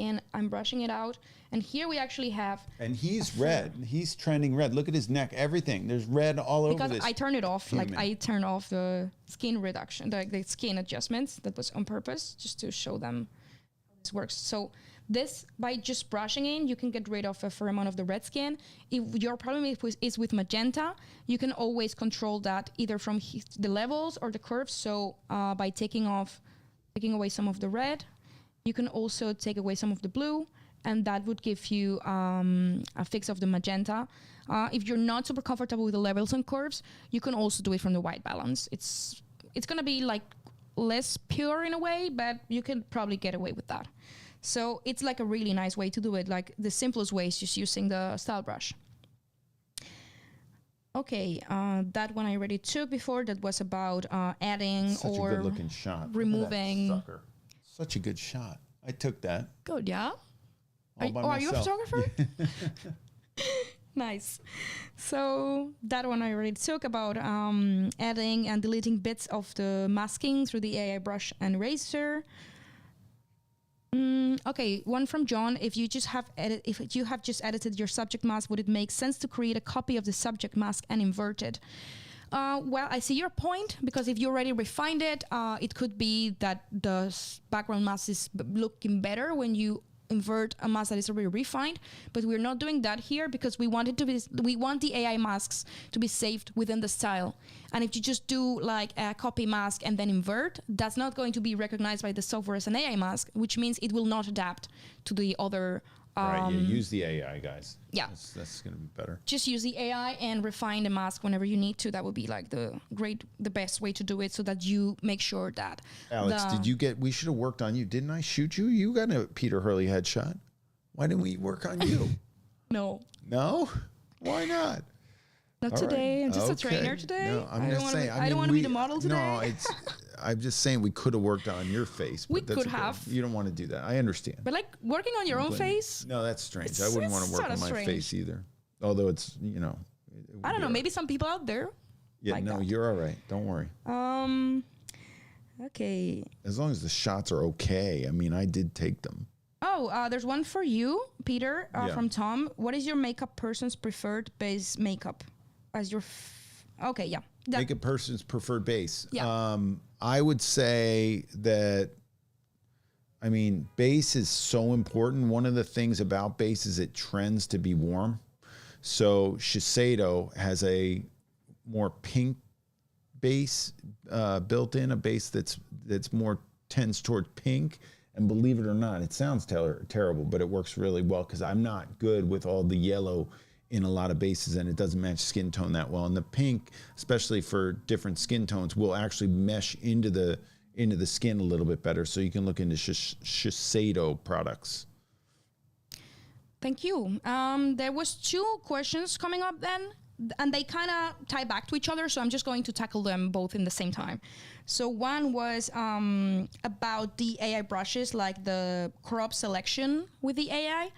And I'm brushing it out. And here we actually have... And he's red. He's trending red. Look at his neck, everything. There's red all over this. Because I turned it off. human. Like I turned off the skin reduction, the skin adjustments. That was on purpose, just to show them how this works. So this, by just brushing in, you can get rid of a fair amount of the red skin. If your problem is with magenta, you can always control that either from the levels or the curves. So by taking away some of the red, you can also take away some of the blue, and that would give you a fix of the magenta. If you're not super comfortable with the levels and curves, you can also do it from the white balance. It's going to be like less pure in a way, but you can probably get away with that. So it's like a really nice way to do it. Like the simplest way is just using the style brush. Okay, that one I already took before. That was about adding Such or a good-looking shot. removing. Look at that sucker. Such a good shot. I took that. Good, yeah. All by Are you a myself. photographer? Nice. So that one I already took about adding and deleting bits of the masking through the AI brush and eraser. Okay, one from John. If you have just edited your subject mask, would it make sense to create a copy of the subject mask and invert it? Well, I see your point, because if you already refined it, it could be that the background mask is looking better when you invert a mask that is already refined, but we're not doing that here because we want the AI masks to be saved within the style. And if you just do like a copy mask and then invert, that's not going to be recognized by the software as an AI mask, which means it will not adapt to the other. Right, use the AI, guys. Yeah. That's going to be better. Just use the AI and refine the mask whenever you need to. That would be like the best way to do it, so that you make sure that. Alex, we should have worked on you. Didn't I shoot you? You got a Peter Hurley headshot. Why didn't we work on you? No. No? Why not? Not today. Right. I'm just a trainer today. No, I'm just saying. I don't want to be the model today. No, I'm just saying we could have worked on your face. We could have. You don't want to do that. I understand. But like working on your own face? No, that's strange. I wouldn't want to work on my face either. Although it's, I don't know. Maybe some people out there. Yeah, like no, that. You're all right. Don't worry. Okay. As long as the shots are okay. I mean, I did take them. Oh, there's one for you, Peter, from Tom. What is your makeup person's preferred base makeup? As your okay, yeah. Makeup person's preferred base. Yeah. I would say that, I mean, base is so important. One of the things about base is it trends to be warm. So Shiseido has a more pink base built in, a base that's more tends toward pink. And believe it or not, it sounds terrible, but it works really well because I'm not good with all the yellow in a lot of bases, and it doesn't match skin tone that well. And the pink, especially for different skin tones, will actually mesh into the skin a little bit better. So you can look into Shiseido products. Thank you. There was 2 questions coming up then, and they kind of tie back to each other. So I'm just going to tackle them both in the same time. So one was about the AI brushes, like the crop selection with the AI.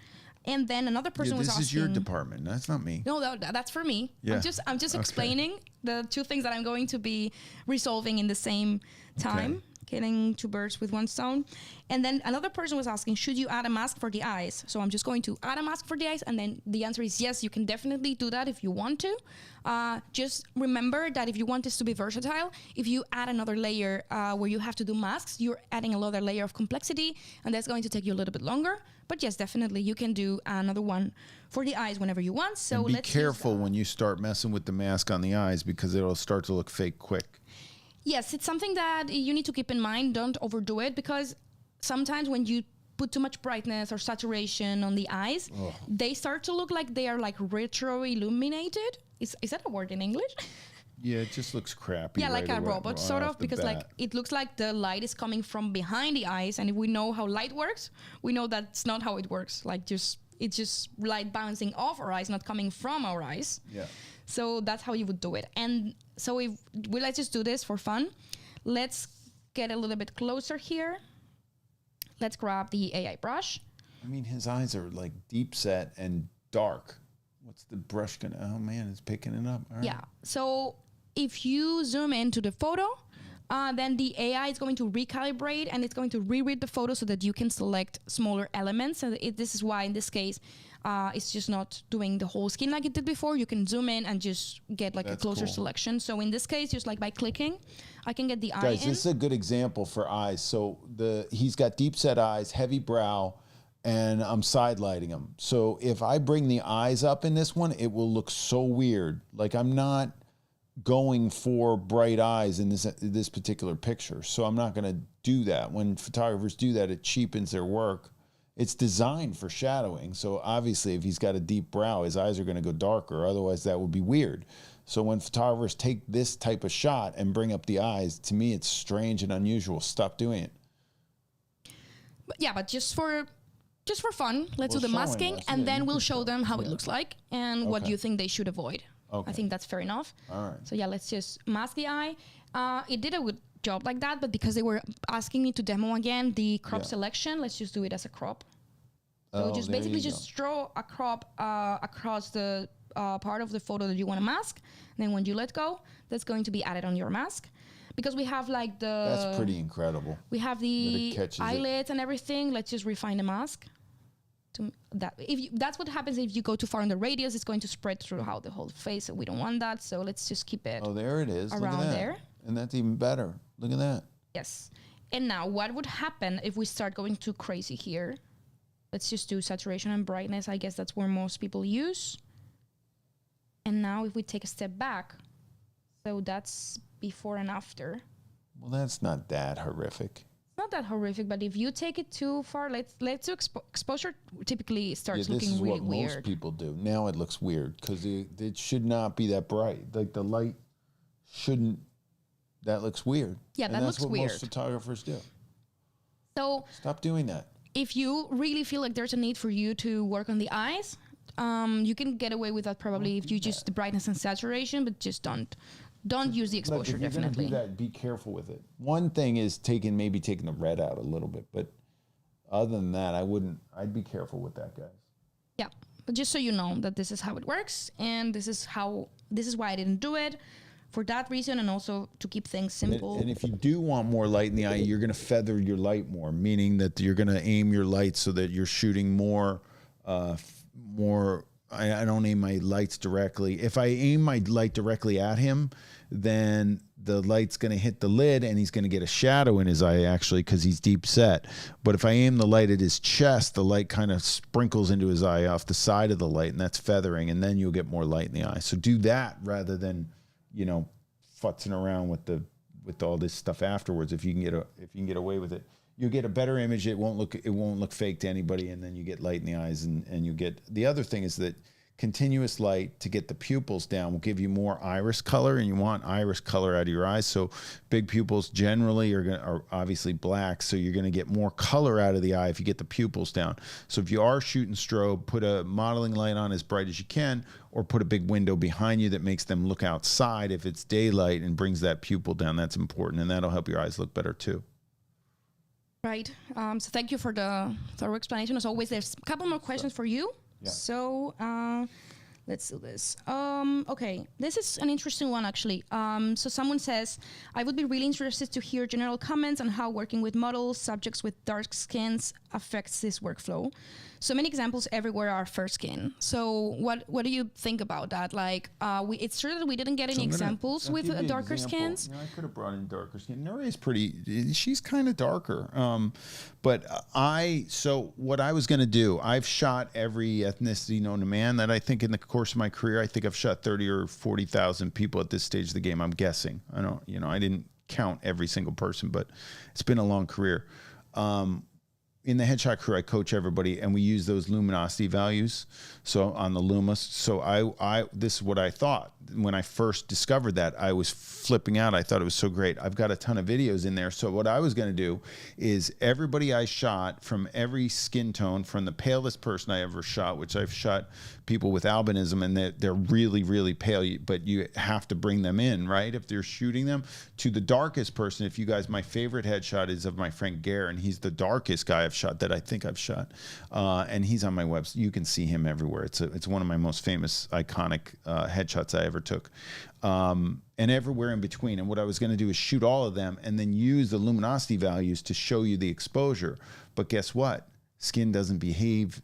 And then another person was asking. This is your department. That's not me. No, that's for me. Yeah. I'm just explaining the 2 things that I'm going to be resolving in the same time. Okay. Killing 2 birds with 1 stone. And then another person was asking, should you add a mask for the eyes? So I'm just going to add a mask for the eyes. And then the answer is yes, you can definitely do that if you want to. Just remember that if you want this to be versatile, if you add another layer where you have to do masks, you're adding another layer of complexity. And that's going to take you a little bit longer. But yes, definitely, you can do another one for the eyes whenever you want. So and be careful when you start messing with the mask on the eyes because it'll start to look fake quick. Yes, it's something that you need to keep in mind. Don't overdo it because sometimes when you put too much brightness or saturation on the eyes, they start to look like they are like retro illuminated. Is that a word in English? Yeah, it just looks crappy. Yeah, like a robot sort of, because like it looks like the light is coming from behind the eyes, and if we know how light works, we know that's not how it works. Like it's just light bouncing off our eyes, not coming from our eyes. Yeah. So that's how you would do it. And so let's just do this for fun. Let's get a little bit closer here. Let's grab the AI brush. I mean, his eyes are like deep set and dark. What's the brush gonna? Oh man, it's picking it up. All right. Yeah. So if you zoom into the photo, then the AI is going to recalibrate and it's going to reread the photo so that you can select smaller elements. And this is why in this case, it's just not doing the whole skin like it did before. You can zoom in and just get like a closer selection. So in this case, just like by clicking, I can get the eye Guys, this is a good example for eyes. So he's got deep set eyes, heavy brow, and I'm side lighting him. So if I bring the eyes up in this one, it will look so weird. Like I'm not going for bright eyes in this particular picture. So I'm not going to do that. When photographers do that, it cheapens their work. It's designed for shadowing. So obviously if he's got a deep brow, his eyes are going to go darker. Otherwise that would be weird. So when photographers take this type of shot and bring up the eyes, to me, it's strange and unusual. Stop doing it. But yeah, but just for fun, let's do the masking, and then we'll show them how it looks like and what you think they should avoid. Okay. I think that's fair enough. All right. So yeah, let's just mask the eye. It did a good job like that, but because they were asking me to demo again the crop selection, let's just do it as a crop. So just basically just draw a crop across the part of the photo that you want to mask. And then when you let go, that's going to be added on your mask. Because we have like That's pretty incredible. We have the eyelids and everything. Let's just refine the mask. That's what happens if you go too far in the radius. It's going to spread throughout the whole face. So we don't want that. So let's just keep it. Oh, there it is. Around Look at that. there. And that's even better. Look at that. Yes. And now what would happen if we start going too crazy here? Let's just do saturation and brightness. I guess that's where most people use. And now if we take a step back, so that's before and after. Well, that's not that horrific. Not that horrific, but if you take it too far, let's do exposure typically starts looking really weird. This is what most people do. Now it looks weird because it should not be that bright. Like the light shouldn't, that looks weird. Yeah, that looks weird. That's what most photographers do. So stop doing that. If you really feel like there's a need for you to work on the eyes, you can get away with that probably if you use the brightness and saturation, but just don't use the exposure. Look, if you're definitely. Gonna do that, be careful with it. One thing is maybe taking the red out a little bit, but other than that, I'd be careful with that, guys. Yeah, but just so you know that this is how it works, and this is why I didn't do it. For that reason, and also to keep things simple. And if you do want more light in the eye, you're going to feather your light more, meaning that you're going to aim your light so that you're shooting more. I don't aim my lights directly. If I aim my light directly at him, then the light's going to hit the lid and he's going to get a shadow in his eye, actually, because he's deep set. But if I aim the light at his chest, the light kind of sprinkles into his eye off the side of the light, and that's feathering, and then you'll get more light in the eye. So do that rather than, futzing around with all this stuff afterwards. If you can get away with it, you'll get a better image. It won't look fake to anybody, and then you get light in the eyes, and you get. The other thing is that continuous light to get the pupils down will give you more iris color, and you want iris color out of your eyes. So big pupils generally are obviously black, so you're going to get more color out of the eye if you get the pupils down. So if you are shooting strobe, put a modeling light on as bright as you can, or put a big window behind you that makes them look outside if it's daylight and brings that pupil down. That's important, and that'll help your eyes look better too. Right. So thank you for the thorough explanation. As always, there's a couple more questions for you. Yeah. So let's do this. Okay, this is an interesting one, actually. So someone says, I would be really interested to hear general comments on how working with models, subjects with dark skins affects this workflow. So many examples everywhere are fair skin. So what do you think about that? Like, it's true that we didn't get any examples with darker skins. I could have brought in darker skin. Nuria's she's kind of darker. So what I was going to do, I've shot every ethnicity known to man that I think in the course of my career, I think I've shot 30 or 40,000 people at this stage of the game. I'm guessing. I didn't count every single person, but it's been a long career. In the headshot crew, I coach everybody, and we use those luminosity values. So on the Luma, so this is what I thought when I first discovered that. I was flipping out. I thought it was so great. I've got a ton of videos in there. So what I was going to do is everybody I shot from every skin tone, from the palest person I ever shot, which I've shot people with albinism, and they're really, really pale, but you have to bring them in, right? If they're shooting them, to the darkest person. If you guys, my favorite headshot is of my friend Gare, and he's the darkest guy I've shot that I think I've shot. And he's on my website. You can see him everywhere. It's one of my most famous, iconic headshots I ever took. And everywhere in between. And what I was going to do is shoot all of them and then use the luminosity values to show you the exposure. But guess what? Skin doesn't behave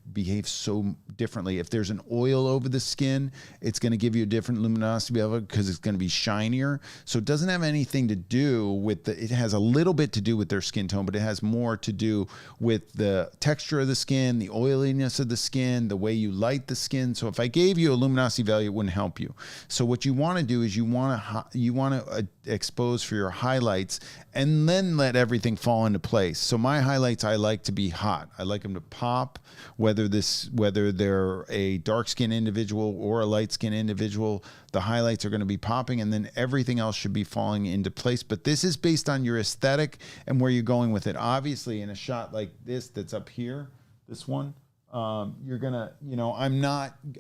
so differently. If there's an oil over the skin, it's going to give you a different luminosity level because it's going to be shinier. So it doesn't have anything to do with it has a little bit to do with their skin tone, but it has more to do with the texture of the skin, the oiliness of the skin, the way you light the skin. So if I gave you a luminosity value, it wouldn't help you. So what you want to do is you want to expose for your highlights and then let everything fall into place. So my highlights, I like to be hot. I like them to pop, whether they're a dark skinned individual or a light skinned individual. The highlights are going to be popping, and then everything else should be falling into place. But this is based on your aesthetic and where you're going with it. Obviously, in a shot like this that's up here, this one, you're gonna,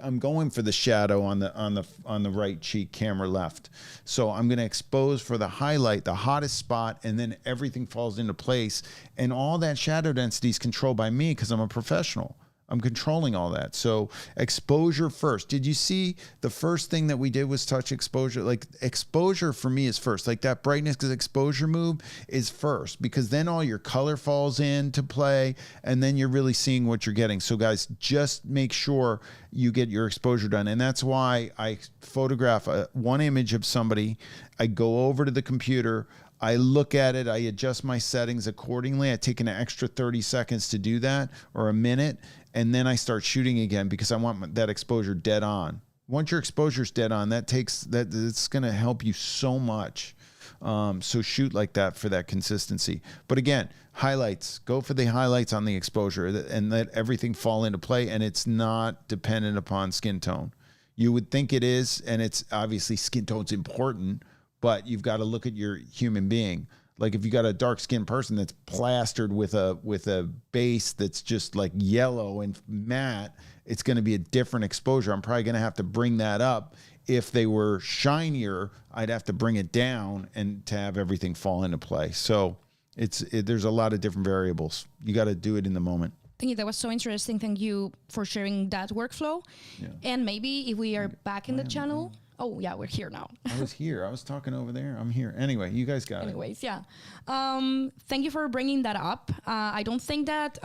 I'm going for the shadow on the right cheek, camera left. So I'm gonna expose for the highlight, the hottest spot, and then everything falls into place. And all that shadow density is controlled by me because I'm a professional. I'm controlling all that. So exposure first. Did you see the first thing that we did was touch exposure? Like exposure for me is first. Like that brightness exposure move is first, because then all your color falls into play and then you're really seeing what you're getting. So guys, just make sure you get your exposure done. And that's why I photograph one image of somebody. I go over to the computer. I look at it, I adjust my settings accordingly. I take an extra 30 seconds to do that, or a minute, and then I start shooting again because I want that exposure dead on. Once your exposure's dead on, it's going to help you so much. So shoot like that for that consistency. But again, highlights, go for the highlights on the exposure and let everything fall into play. And it's not dependent upon skin tone. You would think it is, and it's obviously skin tone's important, but you've got to look at your human being. Like if you got a dark skinned person that's plastered with a base that's just like yellow and matte, it's going to be a different exposure. I'm probably going to have to bring that up. If they were shinier, I'd have to bring it down and to have everything fall into play. So there's a lot of different variables. You got to do it in the moment. Thank you. That was so interesting. Thank you for sharing that workflow. Yeah. And maybe if we are back in the channel. Oh, yeah, we're here now. I was here. I was talking over there. I'm here. Anyway, you guys got it. Anyways, yeah. Thank you for bringing that up. I don't think that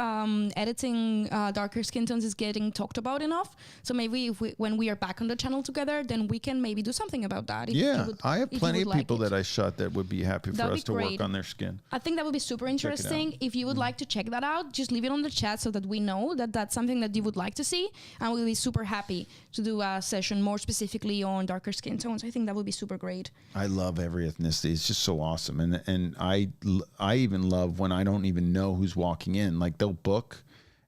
editing darker skin tones is getting talked about enough. So maybe when we are back on the channel together, then we can maybe do something about that. I have plenty of people that I shot that would be happy for us to work on their skin. I think that would be super interesting. If you would like to check that out, just leave it on the chat so that we know that that's something that you would like to see. And we'll be super happy to do a session more specifically on darker skin tones. I think that would be super great. I love every ethnicity. It's just so awesome. And I even love when I don't even know who's walking in. Like they'll book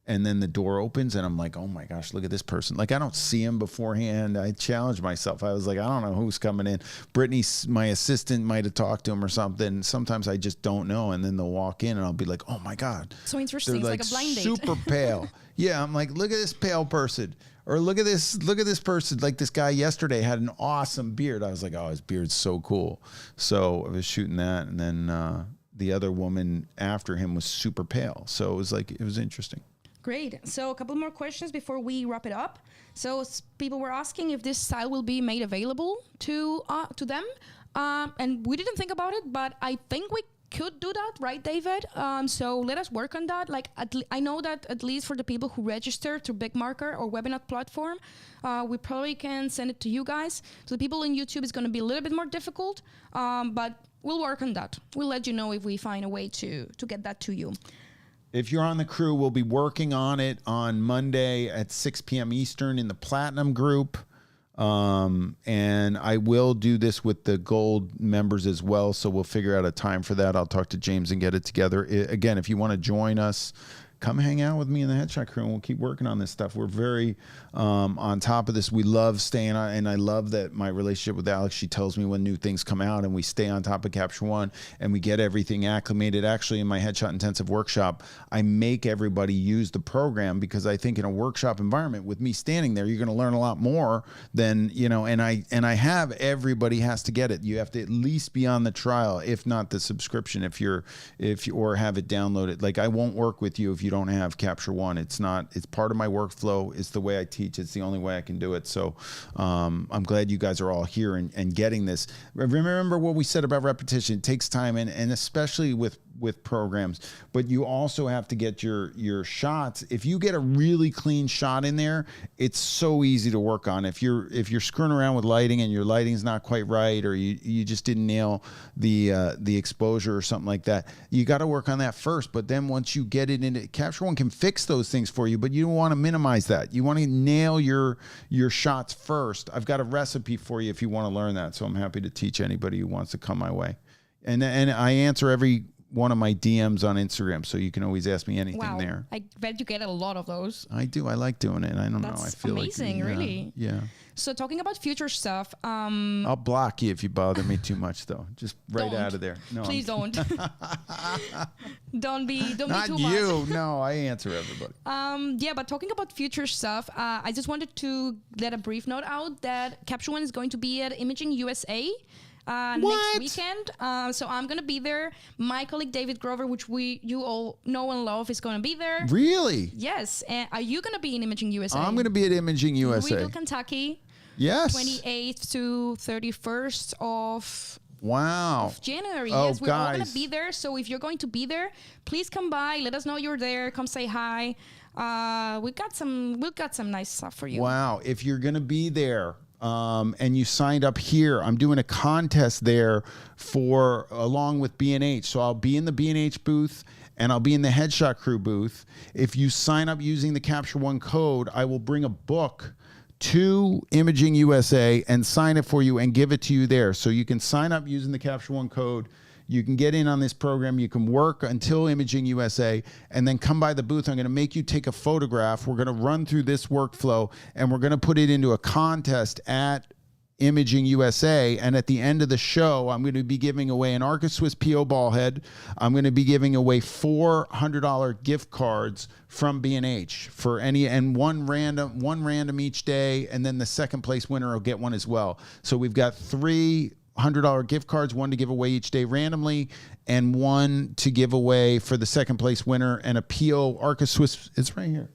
and then the door opens and I'm like, oh my gosh, look at this person. Like I don't see him beforehand. I challenged myself. I was like, I don't know who's coming in. Brittany, my assistant, might have talked to him or something. Sometimes I just don't know. And then they'll walk in and I'll be like, oh my God. So interesting. They're it's like a blind date. Super pale. Yeah. I'm like, look at this pale person. Or look at this person. Like this guy yesterday had an awesome beard. I was like, oh, his beard's so cool. So I was shooting that. And then the other woman after him was super pale. So it was interesting. Great. So a couple more questions before we wrap it up. So people were asking if this style will be made available to them. And we didn't think about it, but I think we could do that, right, David? So let us work on that. Like I know that at least for the people who register through BigMarker or Webinar platform, we probably can send it to you guys. So the people on YouTube is going to be a little bit more difficult, but we'll work on that. We'll let you know if we find a way to get that to you. If you're on the crew, we'll be working on it on Monday at 6 p.m. Eastern in the Platinum group. And I will do this with the gold members as well. So we'll figure out a time for that. I'll talk to James and get it together. Again, if you want to join us, come hang out with me and the Headshot crew and we'll keep working on this stuff. We're very on top of this. We love staying on, and I love that my relationship with Alex, she tells me when new things come out and we stay on top of Capture One and we get everything acclimated. Actually, in my Headshot Intensive workshop, I make everybody use the program because I think in a workshop environment with me standing there, you're going to learn a lot more than, and I have everybody has to get it. You have to at least be on the trial, if not the subscription, or have it downloaded. Like I won't work with you if you don't have Capture One. It's part of my workflow. It's the way I teach. It's the only way I can do it. So I'm glad you guys are all here and getting this. Remember what we said about repetition. It takes time, and especially with programs, but you also have to get your shots. If you get a really clean shot in there, it's so easy to work on. If you're screwing around with lighting and your lighting's not quite right, or you just didn't nail the exposure or something like that, you got to work on that first. But then once you get it into Capture One, can fix those things for you, but you don't want to minimize that. You want to nail your shots first. I've got a recipe for you if you want to learn that. So I'm happy to teach anybody who wants to come my way. And I answer every one of my DMs on Instagram, so you can always ask me anything there. I bet you get a lot of those. I do. I like doing it. I don't know. I feel amazing, really. Yeah. So talking about future stuff, I'll block you if you bother me too much, though. Just right out of there. No, please don't. Don't be too much. Not you. No, I answer everybody. Yeah, but talking about future stuff, I just wanted to let a brief note out that Capture One is going to be at Imaging USA. Next weekend. So I'm going to be there. My colleague David Grover, which you all know and love, is going to be there. Really? Yes. And are you going to be in Imaging USA? I'm going to be at Imaging USA. Louisville, Kentucky. Yes. 28th to 31st of January. Oh, yes, we're all going to be there. So if you're going to be there, please come by. Let us know you're there. Come say hi. We've got some nice stuff for you. Wow. If you're going to be there, and you signed up here, I'm doing a contest there for along with B&H. So I'll be in the B&H booth and I'll be in the Headshot Crew booth. If you sign up using the Capture One code, I will bring a book to Imaging USA and sign it for you and give it to you there. So you can sign up using the Capture One code. You can get in on this program. You can work until Imaging USA and then come by the booth. I'm going to make you take a photograph. We're going to run through this workflow and we're going to put it into a contest at Imaging USA. And at the end of the show, I'm going to be giving away an Arca Swiss PO ball head. I'm going to be giving away $400 gift cards from B&H for any, and one random each day. And then the second place winner will get one as well. So we've got $300 gift cards, one to give away each day randomly, and one to give away for the second place winner, and a PO Arca Swiss. It's right here.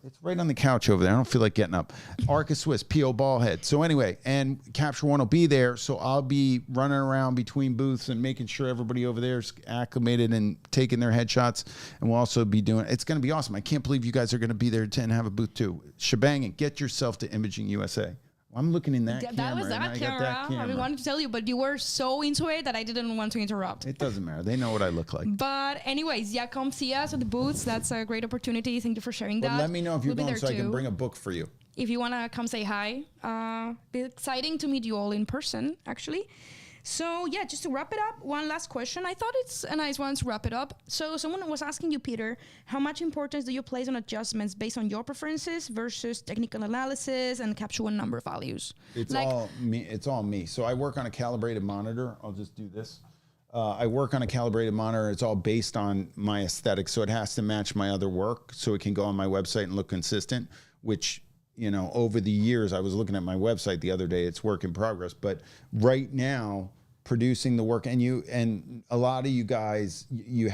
It's right on the couch over there. I don't feel like getting up. Arca Swiss PO ball head. So anyway, and Capture One will be there. So I'll be running around between booths and making sure everybody over there is acclimated and taking their headshots. And we'll also be doing, it's going to be awesome. I can't believe you guys are going to be there and have a booth too. Shebanging, get yourself to Imaging USA. I'm looking in that camera. That was that camera. I wanted to tell you, but you were so into it that I didn't want to interrupt. It doesn't matter. They know what I look like. But anyways, yeah, come see us at the booths. That's a great opportunity. Thank you for sharing that. Let me know if you're going so I can bring a book for you. If you want to come say hi. Be exciting to meet you all in person, actually. So yeah, just to wrap it up, one last question. I thought it's a nice one to wrap it up. So someone was asking you, Peter, how much importance do you place on adjustments based on your preferences versus technical analysis and Capture One number values? It's all me. It's all me. So I work on a calibrated monitor. I'll just do this. I work on a calibrated monitor. It's all based on my aesthetic. So it has to match my other work so it can go on my website and look consistent, which, you know, over the years, I was looking at my website the other day, it's work in progress. But right now, producing the work, and a lot of you guys, you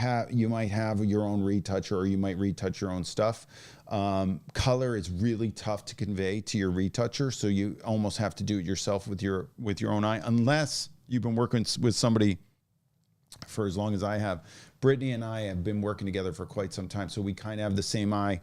might have your own retoucher, or you might retouch your own stuff. Color is really tough to convey to your retoucher, so you almost have to do it yourself with your own eye, unless you've been working with somebody for as long as I have. Brittany and I have been working together for quite some time, so we kind of have the same eye.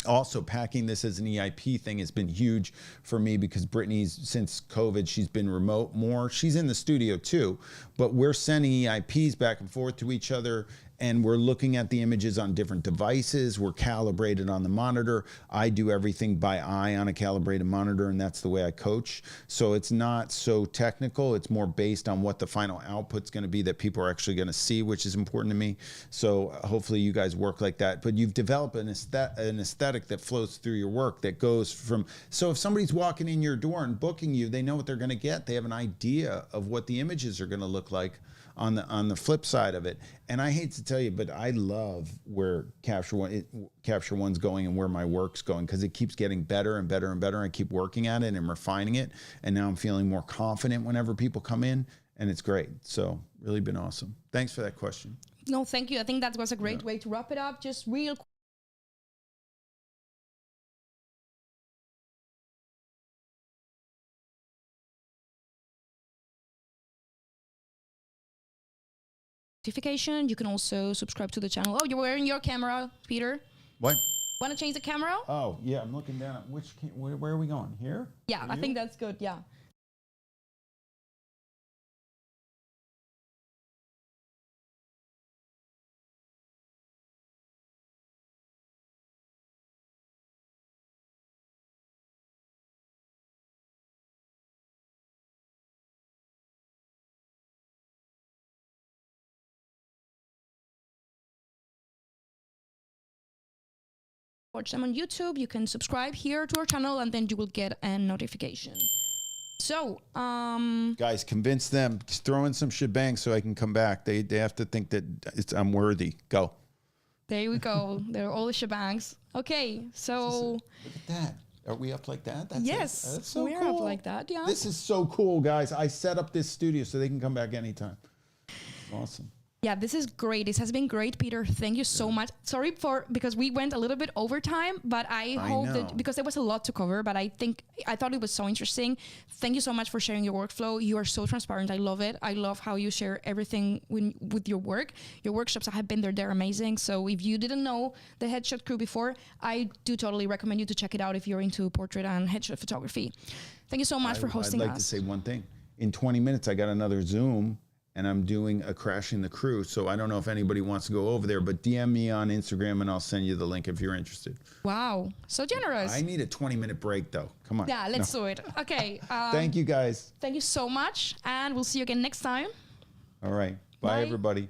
Also, packing this as an EIP thing has been huge for me because Brittany's, since COVID, she's been remote more. She's in the studio too, but we're sending EIPs back and forth to each other, and we're looking at the images on different devices. We're calibrated on the monitor. I do everything by eye on a calibrated monitor, and that's the way I coach. So it's not so technical. It's more based on what the final output's going to be that people are actually going to see, which is important to me. So hopefully you guys work like that. But you've developed an aesthetic that flows through your work that goes from, so if somebody's walking in your door and booking you, they know what they're going to get. They have an idea of what the images are going to look like on the flip side of it. And I hate to tell you, but I love where Capture One's going and where my work's going, because it keeps getting better and better and better. I keep working at it and refining it, and now I'm feeling more confident whenever people come in, and it's great. So really been awesome. Thanks for that question. No, thank you. I think that was a great way to wrap it up. Just real quick. Notification. You can also subscribe to the channel. Oh, you're wearing your camera, Peter. What? Want to change the camera? Oh, yeah. I'm looking down at where are we going? Here? Yeah, I think that's good. Yeah. Watch them on YouTube. You can subscribe here to our channel, and then you will get a notification. So, guys, convince them. Just throw in some shebang so I can come back. They have to think that I'm worthy. Go. There we go. They're all the shebangs. Okay, so look at that. Are we up like that? That's so we're cool. Up like that. Yeah. This is so cool, guys. I set up this studio so they can come back anytime. Awesome. Yeah, this is great. This has been great, Peter. Thank you so much. Sorry because we went a little bit over time, but I hope that because there was a lot to cover, but I thought it was so interesting. Thank you so much for sharing your workflow. You are so transparent. I love it. I love how you share everything with your work. Your workshops, I have been there. They're amazing. So if you didn't know the Headshot Crew before, I do totally recommend you to check it out if you're into portrait and headshot photography. Thank you so much for hosting us. I'd like to say one thing. In 20 minutes, I got another Zoom. And I'm doing a Crashing the Crew. So I don't know if anybody wants to go over there, but DM me on Instagram and I'll send you the link if you're interested. Wow. So generous. I need a 20-minute break though. Come on. Yeah, let's do it. Okay. Thank you guys. Thank you so much. And we'll see you again next time. All right. Bye. Everybody.